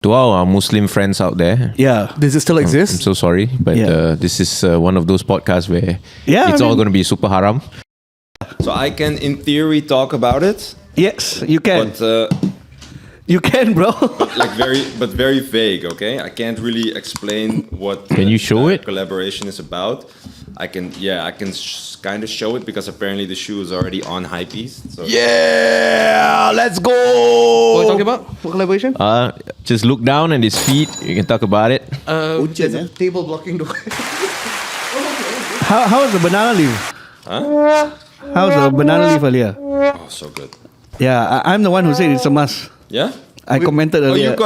To our Muslim friends out there, does it still exist? I'm so sorry, but this is one of those podcasts where it's all going to be super haram. So I can, in theory, talk about it. Yes, you can. But you can, bro. but very vague. Okay, I can't really explain what. Can you show it? Collaboration is about. I can kind of show it because apparently the shoe is already on Hypebeast. So. Yeah, let's go. What are you talking about? What collaboration? Just look down at his feet. You can talk about it. There's a table blocking the way. How is the banana leaf? Huh? How's the banana leaf earlier? Oh, so good. Yeah, I'm the one who said it's a must. Yeah? I commented earlier.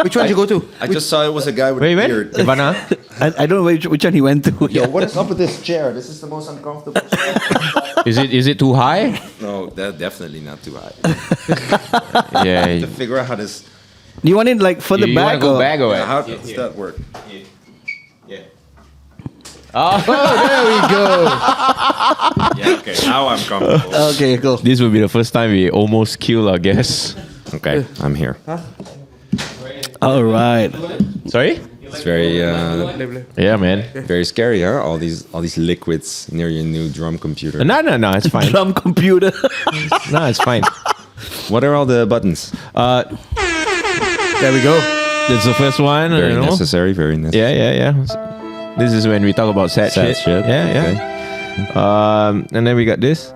Which one did you go to? I just saw it was a guy with a beard. Ivana? I don't know which one he went to. Yo, what is up with this chair? This is the most uncomfortable chair. Is it too high? No, that's definitely not too high. Yeah. To figure out how this... Do you want it like further back? Go back or what? How does that work? Yeah. Oh, there we go. Yeah, okay. Now I'm comfortable. Okay, cool. This will be the first time we almost kill our guests. Okay, I'm here. All right. Sorry? It's very Yeah, man. very scary, huh? All these liquids near your new drum computer. No, it's fine. Drum computer. No, it's fine. What are all the buttons? There we go. That's the first one. Very you know? necessary, very necessary. Yeah. This is when we talk about sad shit. Yeah. And then we got this.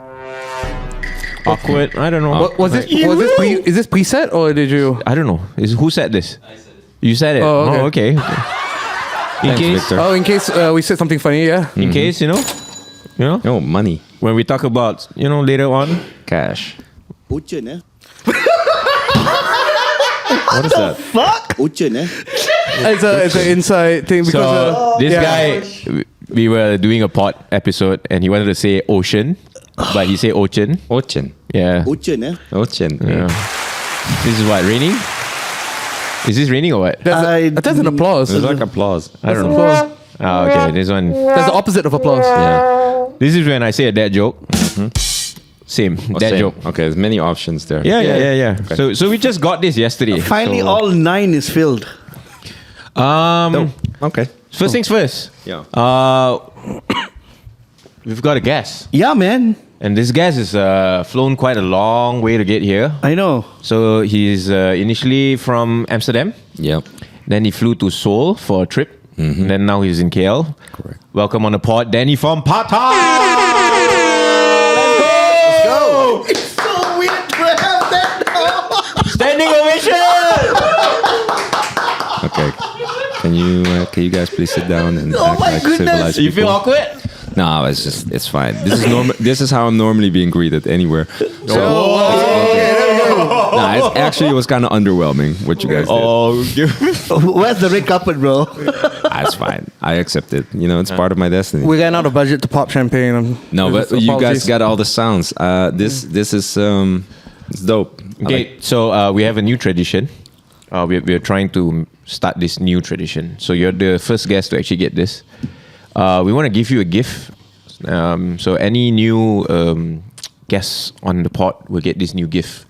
Awkward. I don't know. Is this preset or did you? I don't know. Who said this? I said it. You said it. Oh, okay. In case, Victor. In case we said something funny, yeah. in case, you know, Oh, money. when we talk about, later on. Cash. Ocean, eh? What is that? Fuck. Ocean, eh? It's an inside thing because So this guy, we were doing a pod episode, and he wanted to say ocean, but he said ocean. Ocean. Yeah. Ocean, eh? Ocean. Yeah. This is what, raining? Is this raining or what? That's an applause. It's like applause. I don't know. Okay, this one. That's the opposite of applause. Yeah. This is when I say a dad joke. Same, dad Same. joke. Okay, there's many options there. Yeah. Okay. So we just got this yesterday. Finally, So, all 9 is filled. Okay. First things first. Yeah. We've got a guest, Yeah, man. and this guest is flown quite a long way to get here. I know. So he's initially from Amsterdam. Yep. Then he flew to Seoul for a trip. And then now he's in KL. Correct. Welcome on the pod, Danny from Patta. It's so weird to have that now. Standing ovation. Okay. Can you guys please sit down and Oh act my like goodness. civilized You feel people? awkward? No, it's fine. This is how I'm normally being greeted anywhere. So, it was kind of underwhelming what you guys did. Where's the red carpet, bro? That's fine. I accept it. It's part of my destiny. We ran out of budget to pop champagne. No, but you guys got all the sounds. This is it's dope. Okay, so we have a new tradition. We're trying to start this new tradition. So you're the first guest to actually get this. We want to give you a gift. So any new guests on the pod will get this new gift.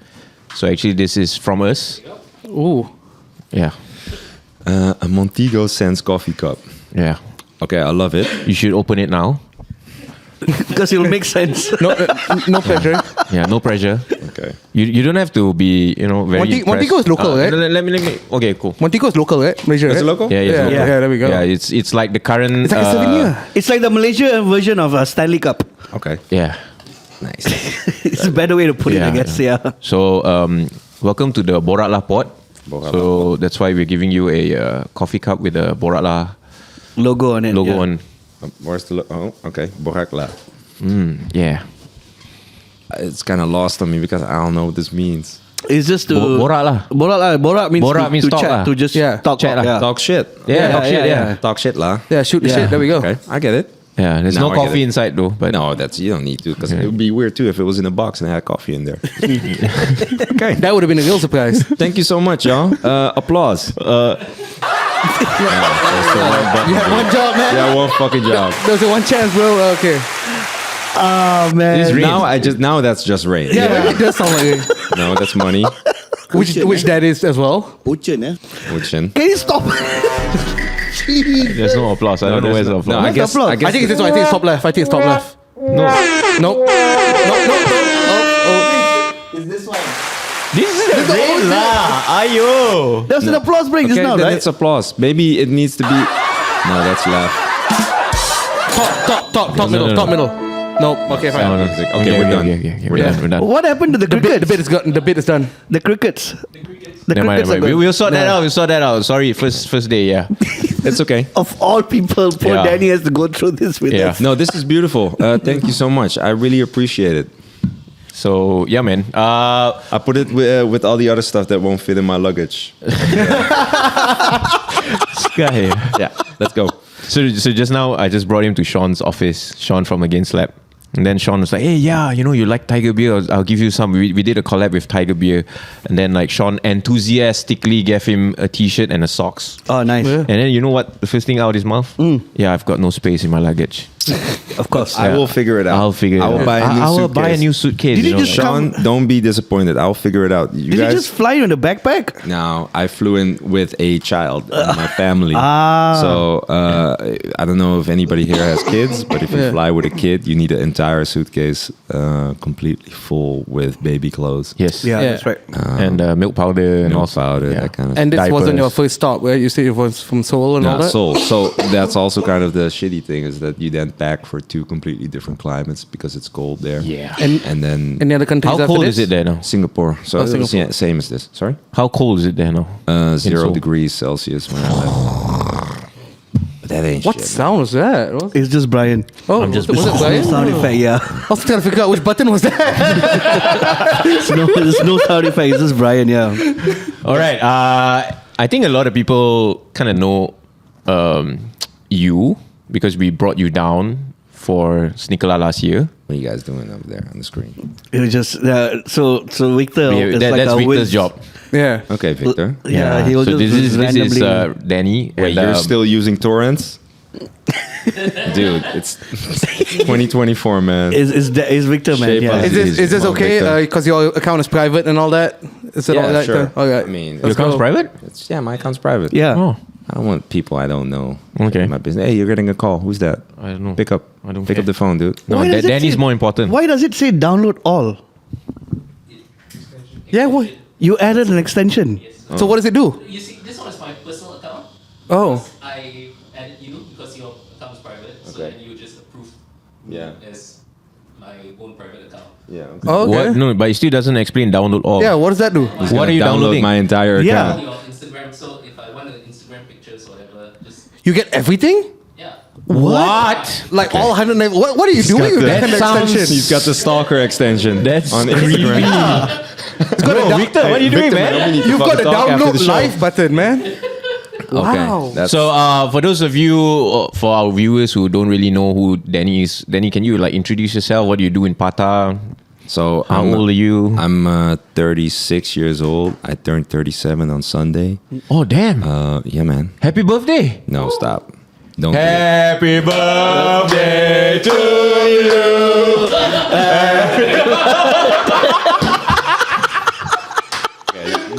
So actually, this is from us. Ooh. Yeah. A Montego Sense coffee cup. Yeah. Okay, I love it. You should open it now. Because it'll make sense. No pressure. Yeah, no pressure. Okay. You don't have to be, very Montego is local, right? Let me. Okay, cool. Montego is local, right? Malaysia, Is right? it local? Yeah, it's local. Yeah, there we go. Yeah, it's like the current. It's like a souvenir. It's like the Malaysia version of a Stanley Cup. Okay. Yeah. Nice. It's a better way to put it, I guess. Yeah. So, welcome to the BorakLAH pod. So that's why we're giving you a coffee cup with a BorakLAH Logo on it. logo yeah. on. Where's the okay. BorakLAH. Yeah. It's kind of lost on me because I don't know what this means. It's just to BorakLAH. Borak means Borak to, means to talk chat, lah. to just talk. Chat lah. Yeah. Talk shit. Yeah, talk shit. Yeah. Talk shit lah. Yeah, shoot the Yeah. shit. There we go. Okay, I get it. Yeah. There's Now no I get coffee it. inside though. But No, you don't need to because it would be weird too if it was in a box and I had coffee in there. Okay. That would have been a real surprise. Thank you so much, y'all. Applause. You had one job, man. Yeah, one fucking job. There was a one chance, bro. Okay. Oh man. This rain. Now that's just rain. Yeah, it does sound like it. No, that's money. which that is as well. Uchin, eh? Wuchen. Can you stop? There's no applause. I don't know where's the applause. No, I guess. applause? I think it's this one. I think it's top left. I think it's top left. No. Nope. Is this one? This is the red lah. Ayo. There's an applause break just Okay, now, then right? it's applause. Maybe it needs to be. No, that's left. Top middle. Nope. Okay, fine. No, no. Okay, we're done. Okay. We're done. What happened to the crickets? The bit is done. The crickets. The Never mind. crickets are good. We'll sort that out. We'll sort that out. Sorry, first day. Yeah. It's okay. Of all people, poor Yeah. Danny has to go through this with Yeah. us. No, this is beautiful. Thank you so much. I really appreciate it. So yeah, man. I put it with all the other stuff that won't fit in my luggage. Guy. Yeah, let's go. So just now I just brought him to Sean's office. Sean from Against Lab. And then Sean was like, hey, yeah, you know, you like Tiger Beer? I'll give you some. We did a collab with Tiger Beer. And then like Sean enthusiastically gave him a t-shirt and a socks. Oh, nice. Yeah. And then you know what? The first thing out of his mouth? Yeah, I've got no space in my luggage. Of course. I will figure it out. I'll figure it I out. will buy a new I will suitcase. buy a new suitcase. Did you you know, just like- Sean, don't be disappointed. I'll figure it out. You Did guys. you just fly in a backpack? No, I flew in with a child, my family. Ah. So I don't know if anybody here has kids, but if you fly with a kid, you need an entire suitcase completely full with baby clothes. Yes. Yeah, Yeah. that's right. And milk powder and Milk also powder, yeah. that kind of And this Diapers. wasn't your first stop, where you said it was from Seoul and all Not that. Seoul. So that's also kind of the shitty thing is that you then pack for two completely different climates because it's cold there. Yeah. And then Any other countries? How after cold this? is it there now? Singapore. So Oh, it's Singapore. yeah, same as this. Sorry? How cold is it there now? 0 Seoul. degrees Celsius when I left. But that ain't What shit. sound was that? What- It's just Bryan. Oh, I'm just- was it Bryan? Sound effect, yeah. I was trying to figure out which button was that. There's no sound effect. It's just Bryan, yeah. All right. I think a lot of people kind of know you because we brought you down for Sneakerlahtv last year. What are you guys doing over there on the screen? It was just so Victor. is like That's a Victor's whiz. job. Yeah. Okay, Victor. Yeah, he'll So just this is randomly. Danny. Wait, and, you're still using torrents? Dude, it's 2024, man. Is Victor, man? Shape Yeah. us. Is this Come on, okay? Victor. Because your account is private and all that. Is it all Yeah, that? sure. All right. I mean, your Let's account's go. private? yeah, my account's private. Yeah. Oh, I don't want people I don't know. Okay. in my business. Hey, you're getting a call. Who's that? I don't know. Pick up. I don't Pick care. up the phone, dude. no, Why does it Danny's say- more important. Why does it say download all? Yeah. What? You added an extension. So what does it do? You see, this one is my personal account. Oh. I added you because your account is private, so Okay. then you just approve Yeah. as my own private account. Yeah. Oh, okay. What? No, but it still doesn't explain download all. Yeah. What does that do? What are you downloading? My entire Yeah. account. Your Instagram, so if I want Instagram pictures or whatever, just You get everything? yeah. What? Like all 190. What are you doing with that kind of extension? He's got the stalker extension. That's on creepy. Instagram. Bro, Victor, what are you doing, man? You've got the download live button, man. Wow. Okay. That's, So, for those of you, for our viewers who don't really know who Danny is, Danny, can you like introduce yourself? What do you do in Patta? so How old are you? I'm 36 years old. I turned 37 on Sunday. Oh, damn! Yeah, man. Happy birthday! No, stop. Don't. do it. Happy birthday to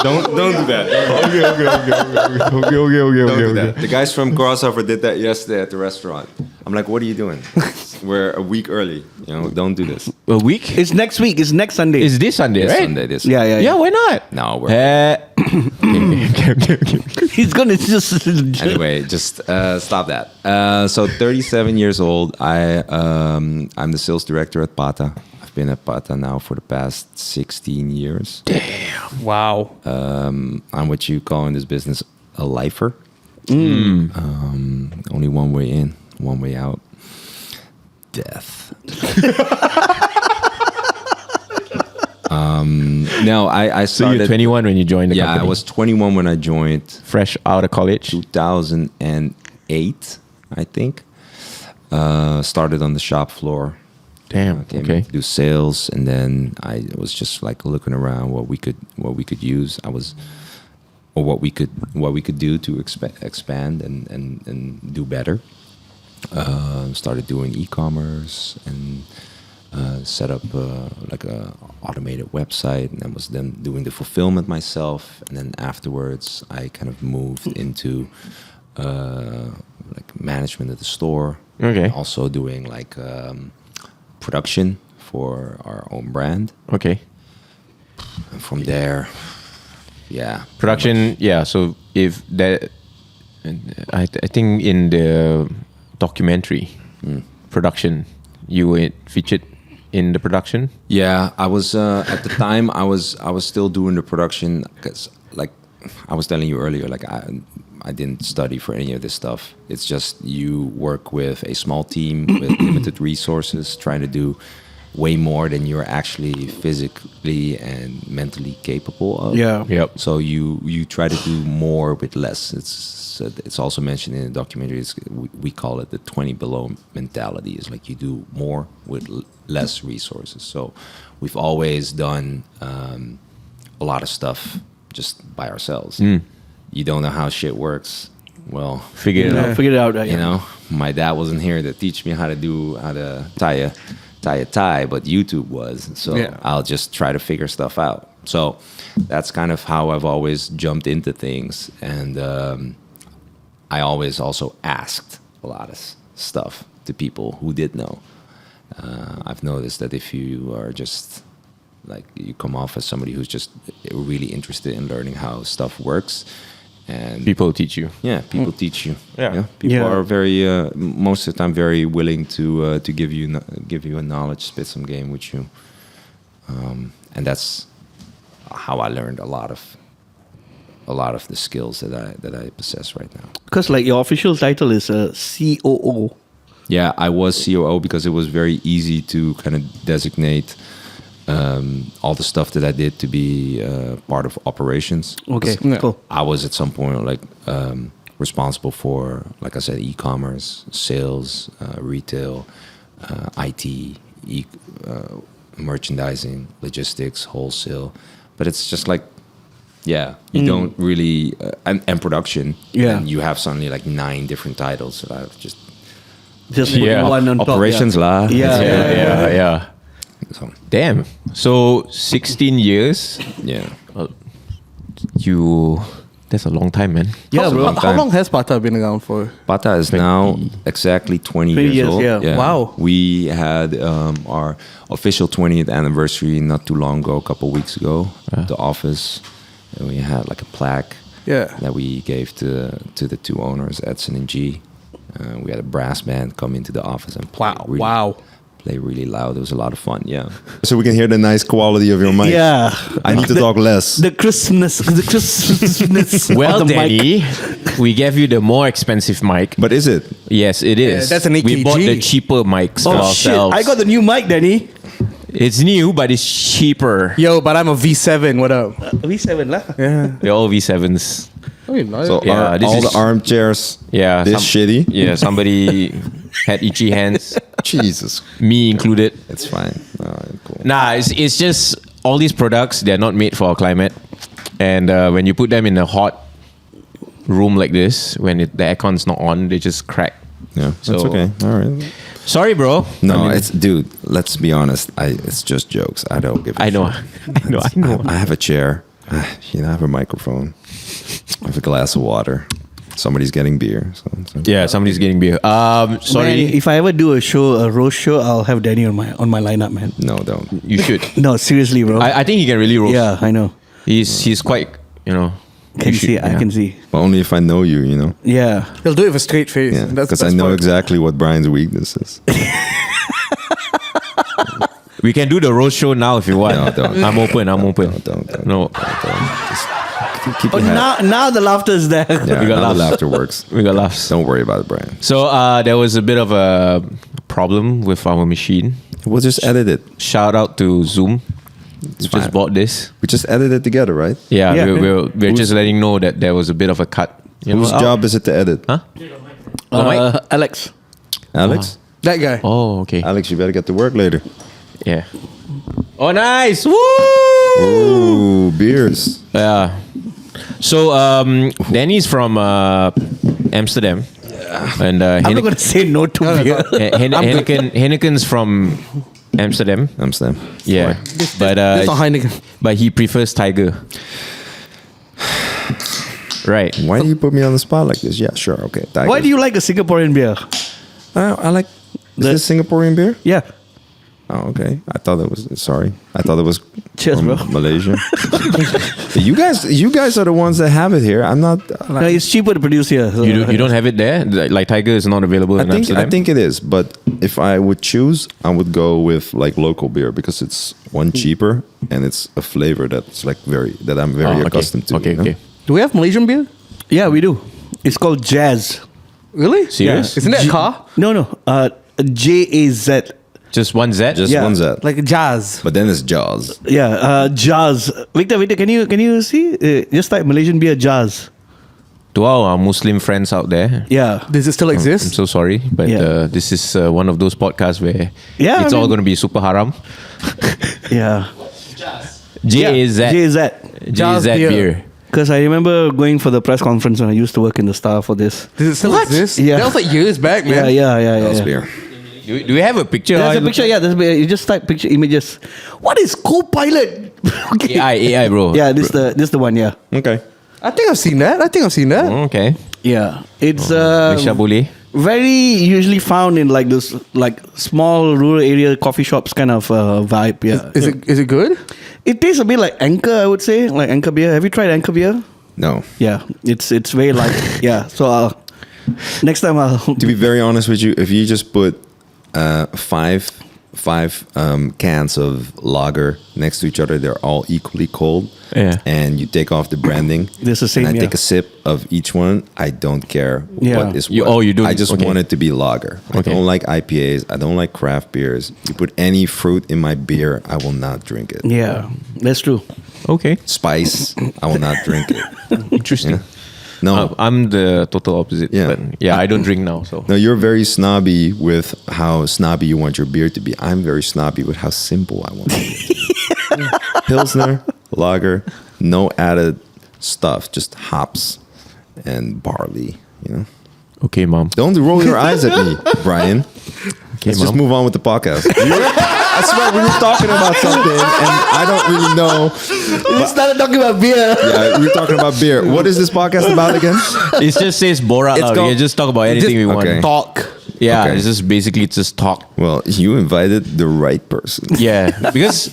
Don't do that. Don't do that. The guys from Crossover did that yesterday at the restaurant. I'm like, what are you doing? We're a week early. You know, don't do this. a week. It's next week. It's next Sunday. Is this Sunday, This right? Sunday, this. Yeah. Yeah, why not? No, we're. He's gonna just. Anyway, just stop that. So 37 years old. I'm the sales director at Patta. I've been at Patta now for the past 16 years. Wow. I'm what you call in this business a lifer. Only one way in, one way out. Death. No, I So started. you're 21 when you joined the yeah, company. I was 21 when I joined. fresh out of college. 2008, I think. Started on the shop floor. Damn. Came Okay. to do sales, and then I was just like looking around what we could use. Or what we could do to expand and do better. Started doing e-commerce, and set up like a automated website, and I was then doing the fulfillment myself. And then afterwards, I kind of moved into like management of the store. Okay. Also doing like production for our own brand. Okay. And from there, yeah. Production, yeah. So if that, I think in the documentary production, you were featured in the production. Yeah, I was at the time. I was still doing the production because, like, I was telling you earlier, like I didn't study for any of this stuff. It's just you work with a small team with limited resources, trying to do way more than you're actually physically and mentally capable of. Yeah. Yep. So you try to do more with less. It's also mentioned in the documentary. We call it the 20 below mentality. It's like you do more with less resources. So we've always done a lot of stuff just by ourselves. You don't know how shit works. Well, Figure it out. Figure it out. you know, my dad wasn't here to teach me how to tie a tie, but YouTube was. So Yeah. I'll just try to figure stuff out. So that's kind of how I've always jumped into things. And I always also asked a lot of stuff to people who did know. I've noticed that if you are just like, you come off as somebody who's just really interested in learning how stuff works, and People teach you. yeah, people teach you. Yeah. People Yeah. are very most of the time very willing to give you a knowledge, spit some game with you, and that's how I learned a lot of the skills that I possess right now. Because like your official title is COO. Yeah, I was COO because it was very easy to kind of designate all the stuff that I did to be part of operations. Okay, Yeah. cool. I was at some point like responsible for, like I said, e-commerce, sales, retail, IT, merchandising, logistics, wholesale. But it's just like, yeah, you don't really and production. Yeah. And you have suddenly like 9 different titles that I've just Just Yeah. one on top. operations lah. Yeah. So Damn. So 16 years. yeah. That's a long time, man. Yeah, bro. long How time. long has Patta been around for? Patta is now exactly 20 20 years years, old. yeah. Wow. We had our official 20th anniversary not too long ago, a couple weeks ago, at the office. And we had like a plaque Yeah. that we gave to the 2 owners, Edson and G. We had a brass band come into the office and play play really loud. It was a lot of fun, yeah. So we can hear the nice quality of your mic. Yeah. I need to talk less. The crispness Well, of the mic. Danny, we gave you the more expensive mic. But is it? Yes, it is. that's an We bought AKG. the cheaper mics for Oh shit! ourselves. I got the new mic, Danny. It's new, but it's cheaper. Yo, but I'm a V7. What up? V7 lah. Yeah. They're all V7s. Oh, you know. So Yeah, this all is- the armchairs, Yeah. this shitty? Yeah, somebody had itchy hands, Jesus. me included. It's fine. All right, cool. Nah, it's just all these products, they're not made for our climate. And when you put them in a hot room like this, when the aircon's not on, they just crack. Yeah, that's So- okay. All right. Sorry, bro. No, I mean, it's dude. Let's be honest. It's just jokes. I don't give. A I know. shit. I know. I have a chair. I have a microphone. I have a glass of water. Somebody's getting beer. So. Yeah, somebody's getting beer. Sorry. Man, if I ever do a roast show, I'll have Danny on my lineup, man. No, don't. You should. No, seriously, bro. I think he can really roast. Yeah, I know. He's quite, you Can should- see. I yeah. can see. But only if I know you. You know. Yeah. He'll do it with a straight face. Yeah. That's Because I know exactly what Brian's weakness is. We can do the roast show now if you want. No, don't. I'm open. Don't. No, Just keep Oh, your hat. now the laughter is there. Yeah, we got now the laughs. laughter works. we got laughs. Don't worry about it, Brian. So there was a bit of a problem with our machine. We'll just edit it. Shout out to Zoom. We fine. just bought this. We just edit it together, right? Yeah, Yeah. we're just letting know that there was a bit of a cut. You Whose know? job is it to edit? Huh? Oh, Mike? Alex. Alex? That guy. Oh, okay. Alex, you better get to work later. Yeah. Oh, nice. Woo! Ooh, beers. Yeah. So Danny's from Amsterdam, and I'm not gonna say no to beer. Henneken's from Amsterdam. Yeah, but That's not Heineken. but he prefers Tiger. Right. Why do you put me on the spot like this? Yeah, sure, okay. Tigers. Why do you like a Singaporean beer? I like. Is this Singaporean beer? Yeah. Oh, okay. I thought it was. Sorry, I thought it was. Cheers, from bro. Malaysia. you guys are the ones that have it here. I'm not. No, it's cheaper to produce here. So You don't have it there? Like Tiger is not available in Amsterdam? I think it is, but if I would choose, I would go with like local beer because it's cheaper and it's a flavor that's like that I'm very accustomed to. Okay, you know? okay. Do we have Malaysian beer? Yeah, we do. It's called Jazz. Really? Serious? Isn't that a car? No. Jaz. Just one Z? Just Yeah. one Z. Like a jazz. But then it's Jaws. Yeah, Jazz. Victor, can you see? Just type Malaysian beer Jazz. To our Muslim friends out there, Yeah. Does it still I'm exist? so sorry, but Yeah. this is one of those podcasts where Yeah, it's I all mean- going to be super haram. Yeah. Jazz. J-A-Z. Jazz. JZ beer. beer. Because I remember going for the press conference when I used to work in the Star for this. Does it still exist? Yeah. That was like years back, Yeah, man. yeah. Jaws beer. Do we have a picture? There's How a it picture, looks yeah. You just type picture images. What is co-pilot? like? AI, bro. Yeah, this the one, yeah. Okay. I think I've seen that. Okay. Yeah. It's Malaysia boleh. very usually found in like this like small rural area coffee shops kind of vibe, yeah. Is it good? It tastes a bit like Anchor, I would say, like Anchor beer. Have you tried Anchor beer? No. Yeah, it's very like yeah. So next time I'll To be very honest with you, if you just put five cans of lager next to each other, they're all equally cold. Yeah. And you take off the branding. It's the same, And I yeah. take a sip of each one. I don't care Yeah. what is You- what. you don't- I just okay. want it to be lager. I Okay. don't like IPAs. I don't like craft beers. You put any fruit in my beer, I will not drink it. yeah, that's true. Okay. Spice, I will not drink it. Interesting. No. I'm the total opposite. Yeah. But yeah, I don't drink now. So No, you're very snobby with how snobby you want your beer to be. I'm very snobby with how simple I want my beer to be. Pilsner, lager, no added stuff, just hops and barley, you know. okay, mom. Don't roll your eyes at me, Bryan. Okay, Let's just mom. move on with the podcast. I swear we were talking about something and I don't really know. We started talking about beer. Yeah, we were talking about beer. What is this podcast about again? It just says Borak. It's We called- can just talk about anything we want. okay. Talk. Yeah, Okay. it's just basically just talk. Well, you invited the right person. Yeah, because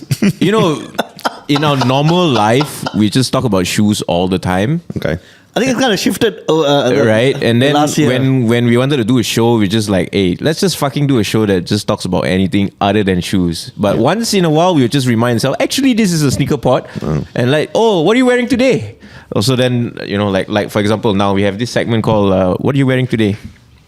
in our normal life, we just talk about shoes all the time, Okay. I think it's kind of shifted, right? And then last year. when we wanted to do a show, we just like, hey, let's just fucking do a show that just talks about anything other than shoes. But once in a while, we would just remind ourselves, actually, this is a sneaker pod, and like, oh, what are you wearing today? Also, then like for example, now we have this segment called "What are you wearing today?"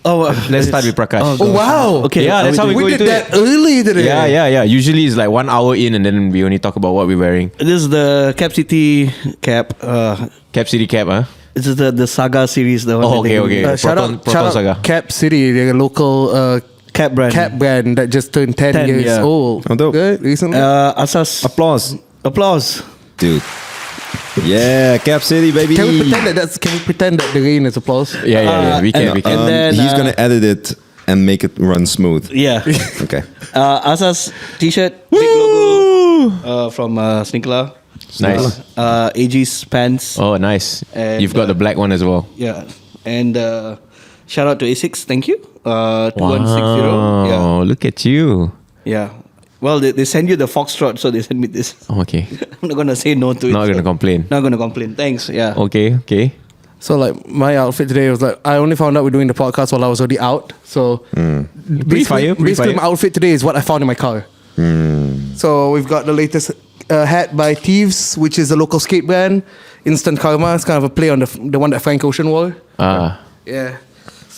Let's start with Prakash. Oh, wow. Okay, Yeah, that's how we go We into did that it. early today. Yeah. Usually it's like 1 hour in, and then we only talk about what we're wearing. This is the Cap City cap. Cap City Cap, huh? This is the Saga series. The one Oh, that they- okay. Shout Proton out Saga. Cap City, the local Cap brand. cap brand that just turned 10 years yeah. old. Oh, dope. Good, recently. Asas. Applause. Applause. Dude. Yeah, Cap City, baby. Can we pretend that the rain is applause? Yeah. We can. and then, he's gonna edit it and make it run smooth. Yeah. Okay. Asas t-shirt, big logo from Sneakerlahtv. Nice. AG's pants. Oh, nice. And, You've got the black one as well. Yeah. And shout out to A6. Thank you. 2160. Wow, Yeah. look at you. Yeah. Well, they send you the Foxtrot, so they send me this. Oh, okay. I'm not gonna say no to it. Not gonna so- complain. Not gonna complain. Thanks. Yeah. Okay. So like my outfit today was like I only found out we're doing the podcast while I was already out. So Pre-fire. basically my outfit today is what I found in my car. So we've got the latest hat by Thieves, which is a local skate brand. Instant Karma. It's kind of a play on the one that Frank Ocean wore. Yeah.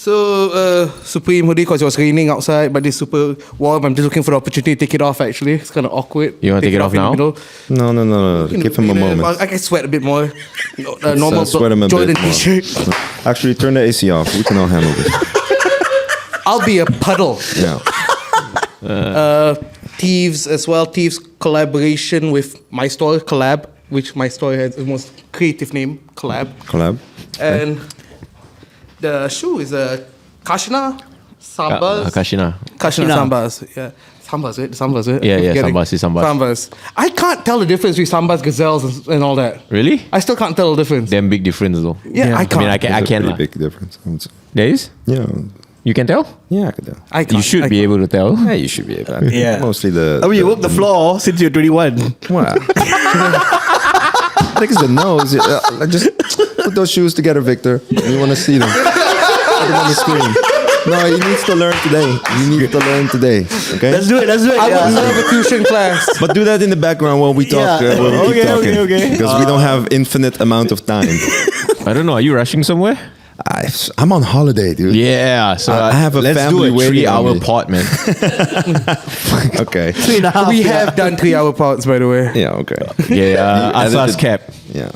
So Supreme hoodie because it was raining outside, but it's super warm. I'm just looking for the opportunity to take it off. Actually, it's kind of awkward. You wanna take it off in the now? middle. No. Give him a moment. I can sweat a bit more. Normal sweat him a Jordan bit more. t-shirt. Actually, turn the AC off. We can all handle this. I'll be a puddle. Yeah. Thieves as well. Thieves collaboration with my store, Collab, which my store has the most creative name, Collab. Collab. And the shoe is a Kashina Sambas. Kashina. Kashina Sambas, yeah. Sambas, right? Sambas, right? Yeah, Forgetting. Sambas is Sambas. Sambas. I can't tell the difference between Sambas, gazelles, and all that. Really? I still can't tell the difference. Damn big difference though. Yeah, I can't. I There's a can. pretty lah. big difference. There is? Yeah. You can tell? Yeah, I could tell. I can't. You should be able to tell. Yeah, you should be able to. Yeah. Mostly the. I mean, you walk the floor since you're 21. Wow. I think it's the nose. Just put those shoes together, Victor. You want to see them. Put them on the screen. No, he needs to learn today. You need to learn today. Okay? Let's do it. Let's do it. I yeah. would love a tuition class. But do that in the background while we talk. Yeah. While we keep talking. Okay. Because we don't have infinite amount of time. I don't know. Are you rushing somewhere? I'm on holiday, dude. Yeah. So I have a let's family do a waiting on 3-hour me. pod, man. Okay. 3.5. We have done 3-hour parts, by the way. Yeah. Okay. Yeah. edited- Asa's cap. Yeah.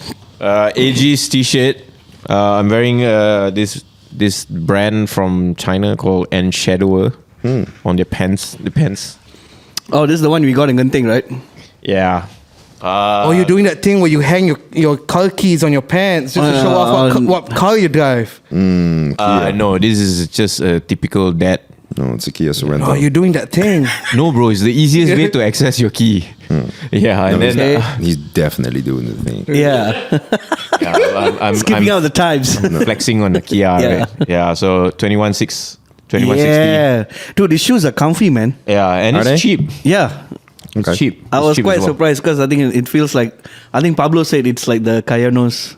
AG's t-shirt. I'm wearing this brand from China called Enshadower on their pants. The pants. Oh, this is the one we got in Genting, right? Yeah. Oh, you're doing that thing where you hang your car keys on your pants just to show off what car you drive. No, this is just a typical dad. No, it's a Kia Sorento. Oh, you're doing that thing. No, bro, it's the easiest way to access your key. Yeah, and No, then he's definitely doing the thing. Yeah. I'm Skipping out the times. flexing on the Kia. Yeah. Right? Yeah, so 2160. Yeah. Dude, these shoes are comfy, man. Yeah, and Are it's they? cheap. Yeah. Okay. It's cheap. I It's was cheap quite as well. surprised because I think it feels like, I think Pablo said it's like the Cayano's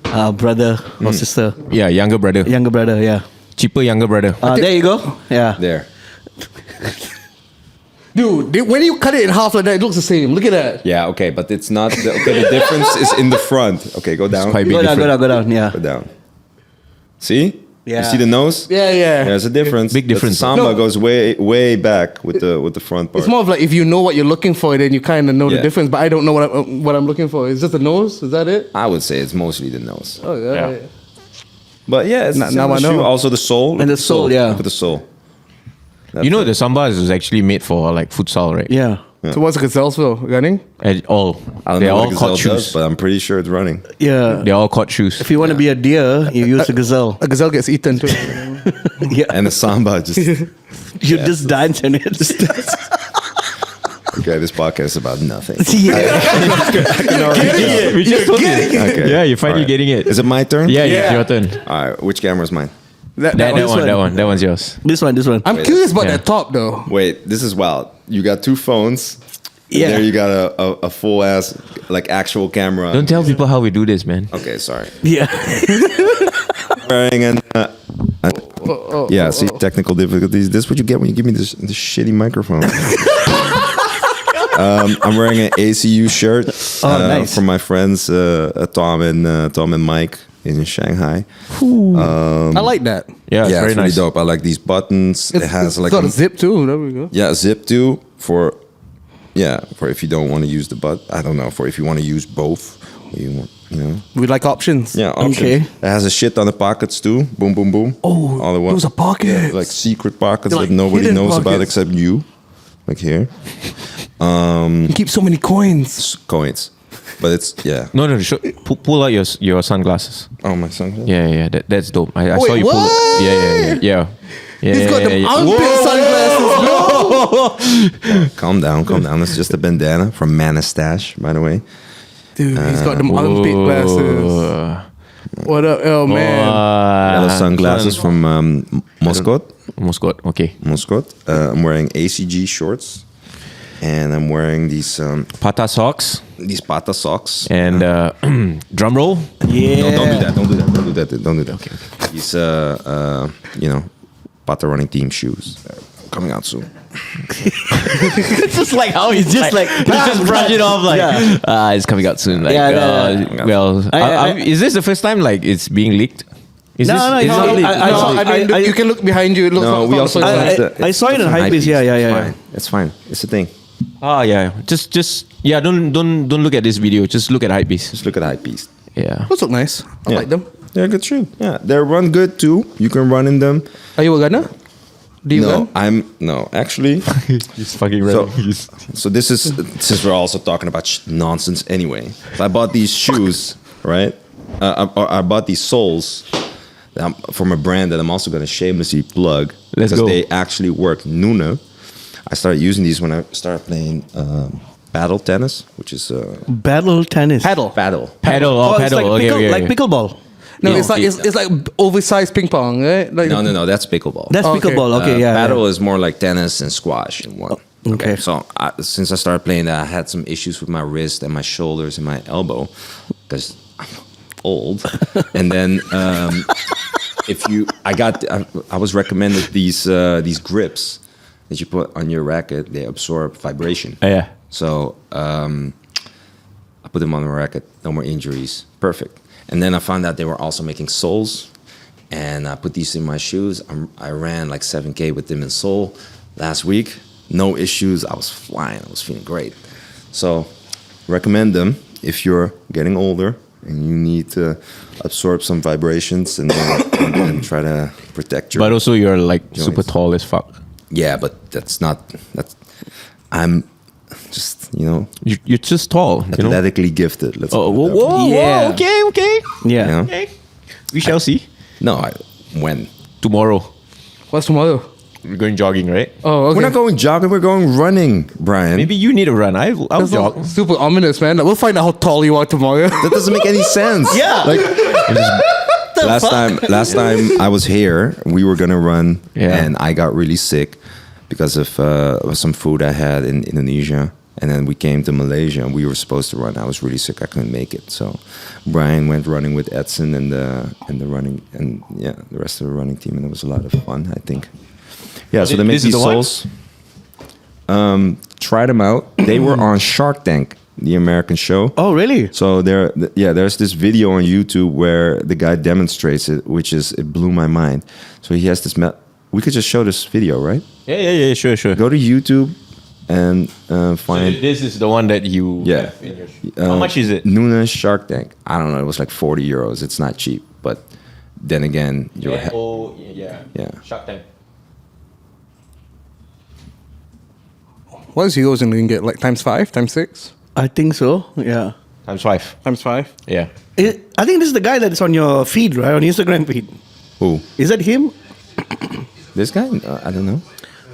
brother or sister. Yeah, younger brother. Younger brother, yeah. Cheaper younger brother. There you go. Yeah. There. Dude, when you cut it in half like that, it looks the same. Look at that. Yeah, okay, but it's not. The difference is in the front. Okay, go down. quite big. Go down, different. go down, yeah. Go down. See? Yeah. You see the nose? Yeah. There's a difference. Big difference. The Samba No. goes way back with the front part. It's more of like if you know what you're looking for, then you kind of know the Yeah. difference. But I don't know what I'm looking for. Is just the nose? Is that it? I would say it's mostly the nose. Oh yeah. Yeah. But yeah, it's Now- the now I shoe. know. Also the sole. And the sole, yeah. Look at the sole. That's You know it. the Sambas is actually made for like futsal, right? Yeah. So what's a gazelle for? Running? And all. I don't They're know all what caught Gazelle does, shoes. but I'm pretty sure it's running. Yeah. They're all caught shoes. If you want to be a deer, you use the gazelle. A gazelle gets eaten too. Yeah. And the Samba just... You just dance and it. Okay, this podcast is about nothing. Yeah. We just told you. Okay. Yeah, you're finally All right. getting it. Is it my turn? Yeah, it's your turn. All right, which camera is mine? That one's yours. This one. I'm Wait, curious about yeah. that top though. Wait, this is wild. You got two phones. Yeah. There you got a full ass like actual camera. Don't tell people how we do this, man. Okay, sorry. Yeah. Wearing yeah, see technical difficulties. This is what you get when you give me this shitty microphone. I'm wearing an ACU shirt nice. from my friends Tom and Mike in Shanghai. I like that. Yeah, it's Yeah, very it's really nice. dope. I like these buttons. It has like got a zip too. There we go. yeah, zip too for if you don't want to use the butt. I don't know, for if you want to use both. You want, We like options. Yeah, options. Okay. It has a shit on the pockets too. Boom, boom, boom. Oh, all at once. those are pockets. Like secret pockets They're that like nobody hidden knows about pockets. except you. Like here, You keep so many coins. coins. But it's No, pull out your sunglasses. Oh, my son. Yeah, that's dope. I Wait, saw you pull what? it. Yeah. He's got the armpit sunglasses. No. Calm down. That's just a bandana from Manastash, by the way. Dude, he's got them armpit glasses. What up? Oh man. Yellow sunglasses from Moscow. Moscow, okay. Moscow. I'm wearing ACG shorts, and I'm wearing these Patta socks Patta socks. and drum roll. Yeah. No, don't do that. Okay. These Patta running team shoes coming out soon. It's just like how he's just like Just brush it off like it's coming out soon. Like, Yeah, is this the first time like it's being leaked? Is No, this, no, it's no, not leaked? I- I mean, you can look behind you. It looks No, like we also I saw it in Hypebeast. Yeah. It's fine. It's a thing. Yeah. Just don't look at this video. Just look at Hypebeast. Just look at Hypebeast. Yeah. Those look nice. I Yeah. like them. They're a good shoe. Yeah, they run good too. You can run in them. Are you a gunner? Do you No, run? actually. He's fucking So this is since we're also talking about nonsense anyway. So I bought these shoes, right? I bought these soles from a brand that I'm also going to shamelessly plug Let's because go. they actually work. Nuna. I started using these when I started playing paddle tennis, which is Battle tennis. Paddle. paddle. Paddle. Oh, Paddle. it's like, Okay. like pickleball. No, No, it's like it's like oversized ping pong, right? Like, No, that's pickleball. That's Okay. pickleball. Okay, yeah. Paddle is more like tennis and squash in one. Okay. So since I started playing that, I had some issues with my wrist and my shoulders and my elbow because I'm old. And then I was recommended these grips that you put on your racket. They absorb vibration. Yeah. So I put them on the racket. No more injuries. Perfect. And then I found out they were also making soles. And I put these in my shoes. I ran like 7K with them in sole last week. No issues. I was flying. I was feeling great. So recommend them if you're getting older and you need to absorb some vibrations and then try to protect your... But also you're like joints. super tall as fuck. Yeah, but I'm just, You're just tall. You know? athletically gifted. Let's Oh, put it that way. Yeah. Whoa, okay. Yeah. You know? Okay. We shall see. No, when? Tomorrow. what's tomorrow? We're going jogging, right? Oh, okay. We're not going jogging, we're going running, Brian. Maybe you need a run. I'll That's jog. super ominous, man. We'll find out how tall you are tomorrow. That doesn't make any sense. Yeah. Like last time I was here, we were gonna run, Yeah. and I got really sick because of some food I had in Indonesia. And then we came to Malaysia, and we were supposed to run. I was really sick; I couldn't make it. So Bryan went running with Edson and the rest of the running team, and it was a lot of fun. I think. Yeah. So they make This is these the one? soles. Try them out. They were on Shark Tank, the American show. Oh, really? So there's this video on YouTube where the guy demonstrates it, it blew my mind. So he has this. We could just show this video, right? Yeah. Sure. Go to YouTube and So find. this is the one that you Yeah. have in your How much is it? Nunes Shark Tank. I don't know. It was like 40 euros. It's not cheap, but then again, yeah. Shark Tank. What is yours in ringgit? Like times 5, times 6, I think so. Yeah. Times 5. times 5? Yeah. I think this is the guy that's on your feed, right? On Instagram feed. Who? Is that him? This guy? I don't know.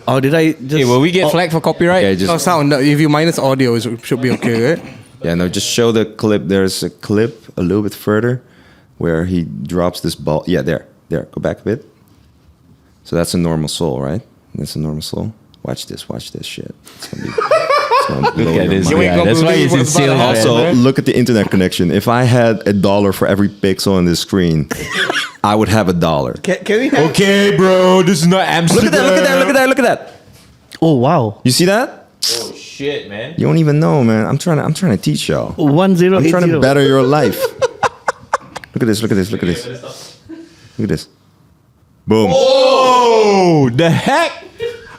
Or did I just... Hey, will we get flagged for copyright? Yeah, just Oh, sound. No, if you minus audio, it should be okay, right? Yeah, no, just show the clip. There's a clip a little bit further where he drops this ball. Yeah, there. Go back a bit. So that's a normal soul, right? That's a normal soul. Watch this shit. It's gonna blow Look at your this mind. guy. That's why he's in sales. Also, look at the internet connection. If I had $1 for every pixel on this screen, I would have $1. Can we have... Okay, bro. This is not Amsterdam. Look at that. Oh, wow. You see that? Oh shit, man. You don't even know, man. I'm trying to teach y'all. 1080. I'm trying to better your life. Look at this. Look at this. Boom. Oh, the heck?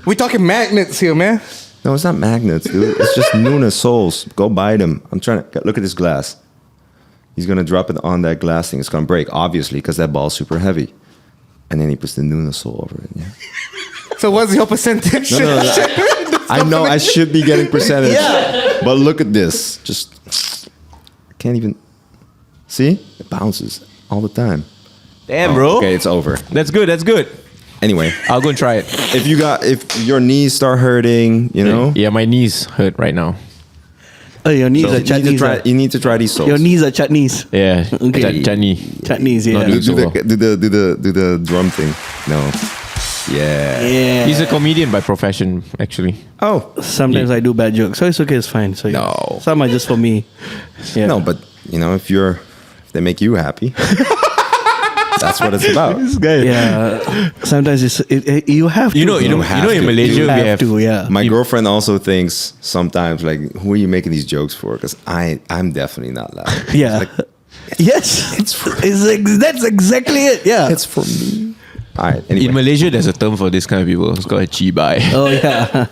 We're talking magnets here, man. No, it's not magnets, dude. It's just Nunes soles. Go buy them. I'm trying to look at this glass. He's gonna drop it on that glass thing. It's gonna break, obviously, because that ball's super heavy. And then he puts the Nunes sole over it. Yeah. So what's your percentage? No. I know I should be getting percentage. Yeah. But look at this. Just can't even see? It bounces all the time. Damn, bro. Okay, it's over. That's good. Anyway, I'll go and try it. if your knees start hurting, Yeah, my knees hurt right now. Oh, your knees are chutneys. you need to try these soles. Your knees are chutneys. Yeah. Okay. Chutney. Chutneys, yeah. Not do so well. the drum thing. No. Yeah. Yeah. He's a comedian by profession, actually. Oh. Sometimes I do bad jokes, so it's okay, it's fine. So No. some are just for me. Yeah. No, but if they make you happy, that's what it's about. Yeah. Sometimes you have to. You know, have in to. Malaysia You we have have to, yeah. My girlfriend also thinks sometimes, like, who are you making these jokes for? Because I'm definitely not laughing. Yeah. Like, Yes. That's exactly it. Yeah. it's for me. All right. In Anyway. Malaysia, there's a term for this kind of people. It's called a chibai. Oh yeah,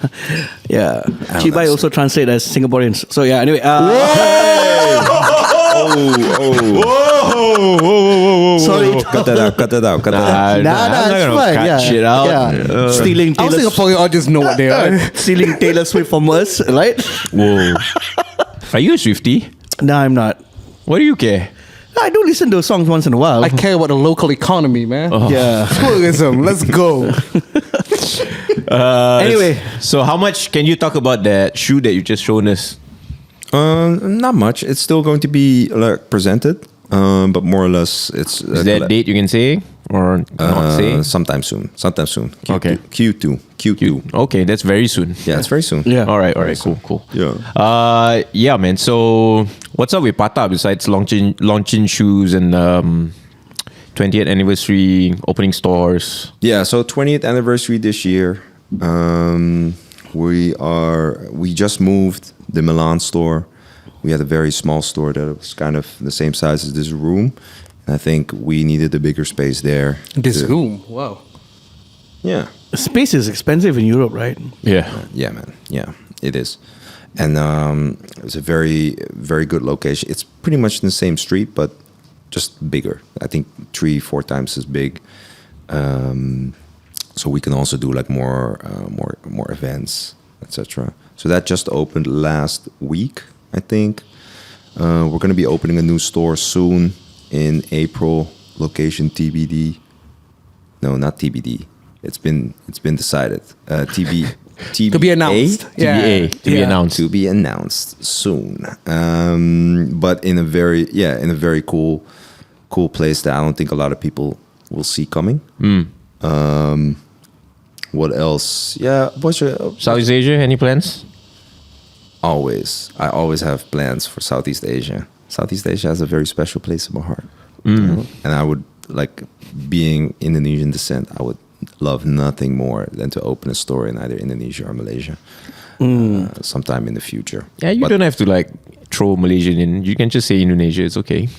yeah. Chibai also translate as Singaporeans. So yeah. Anyway. Sorry. Cut that out. I'm not it's gonna fine. cut Yeah. shit out. Yeah. Stealing Our Taylor. Singaporean audience know what they are. Stealing Taylor Swift from us, right? Whoa. Are you a Swiftie? No, I'm not. What do you care? I do listen to songs once in a while. I care about the local economy, man. Yeah. Tourism, let's go. Anyway. so how much can you talk about that shoe that you just shown us? Not much. It's still going to be like presented, but more or less it's. Is there a date you can say or not say? Sometime soon. Q2. Okay. Q2. Okay, that's very soon. Yeah, it's very soon. Yeah. All right. Cool. Yeah. Yeah, man. So what's up with Patta besides launching shoes and 20th anniversary, opening stores? Yeah. So 20th anniversary this year. We just moved the Milan store. We had a very small store that was kind of the same size as this room. And I think we needed a bigger space there. This room, wow. Yeah. Space is expensive in Europe, right? Yeah. Yeah, man. Yeah, it is. And it's a very, very good location. It's pretty much in the same street, but just bigger. I think 3-4 times as big. So we can also do like more events, etc. So that just opened last week, I think. We're going to be opening a new store soon in April. Location TBD. No, not TBD. It's been decided. TBA. To be announced. TBA. To be announced. To be announced soon. But in a very cool place that I don't think a lot of people will see coming. What else? Yeah, Southeast Asia, any plans? Always. I always have plans for Southeast Asia. Southeast Asia has a very special place in my heart. You know? And I would, like, being Indonesian descent, I would love nothing more than to open a store in either Indonesia or Malaysia sometime in the future. Yeah, you don't have to like throw Malaysian in. You can just say Indonesia. It's okay.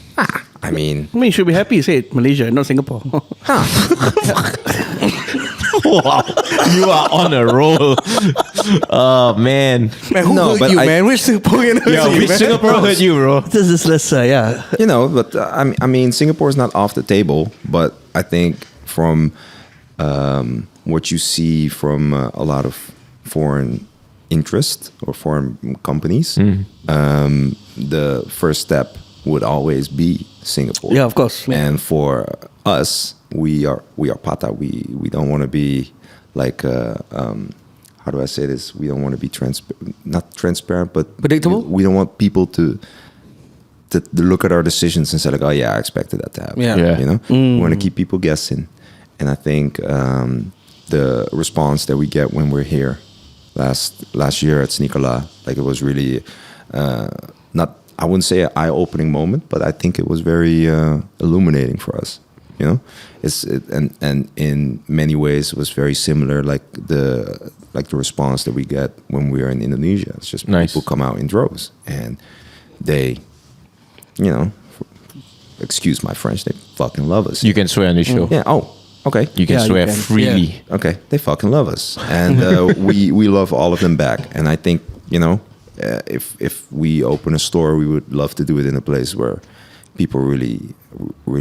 I mean, you should be happy to say it, Malaysia, not Singapore. Wow, you are on a roll. Oh man. Man, who No, hurt but you, I- man? Which Singaporean hurt Yeah, you, which man? Singapore hurt you, bro? This is less, yeah. you know, but I mean, Singapore is not off the table. But I think from what you see from a lot of foreign interest or foreign companies, the first step would always be Singapore. Yeah, of course. Yeah. And for us, we are Patta. We don't want to be like how do I say this? We don't want to be not transparent, but Predictable? We don't want people to look at our decisions and say like, oh yeah, I expected that to happen. Yeah. You know, we want to keep people guessing, and I think the response that we get when we're here last year at SneakerLAH, like it was really not. I wouldn't say an eye-opening moment, but I think it was very illuminating for us. You know, and in many ways it was very similar, like the response that we get when we are in Indonesia. It's just Nice. people come out in droves and they, you know, excuse my French, they fucking love us. You can swear on this show. Yeah. Oh, okay. You can Yeah, you swear can. freely. Okay, they fucking love us, and we love all of them back. And I think, you know, if we open a store, we would love to do it in a place where people really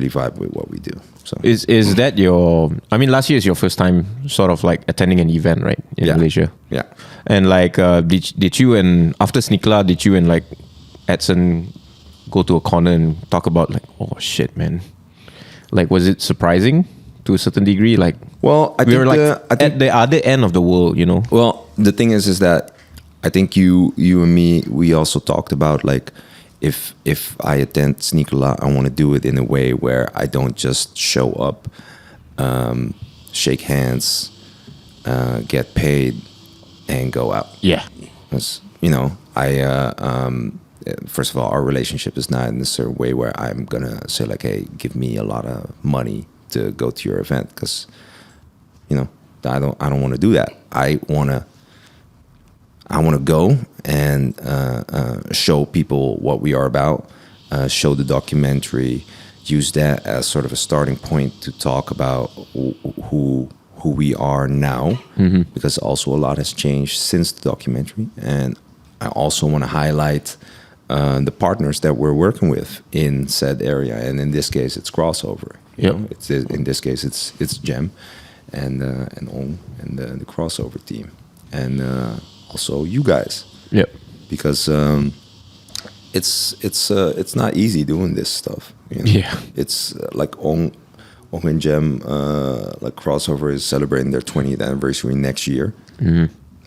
vibe with what we do. So Is that your? I mean, last year is your first time sort of like attending an event, right, in Yeah. Malaysia? yeah, And like, did you and after SneakerLAH, did you and like Edson go to a corner and talk about like, oh shit, man, like was it surprising to a certain degree? Like, well, I we think were like I think at the other end of the world, you know? Well, the thing is that I think you and me, we also talked about like if I attend SneakerLAH, I want to do it in a way where I don't just show up, shake hands, get paid, and go out. Yeah. 'Cause, you know, first of all, our relationship is not in a certain way where I'm gonna say like, hey, give me a lot of money to go to your event, because, you know, I don't want to do that. I want to go and show people what we are about, show the documentary, use that as sort of a starting point to talk about who we are now, because also a lot has changed since the documentary. And I also want to highlight the partners that we're working with in said area, and in this case, it's Crossover. You know, in this case, it's Gem and On and the Crossover team, and also you guys. Yep. Because it's not easy doing this stuff. You know? Yeah. It's like On Open Gem like crossover is celebrating their 20th anniversary next year.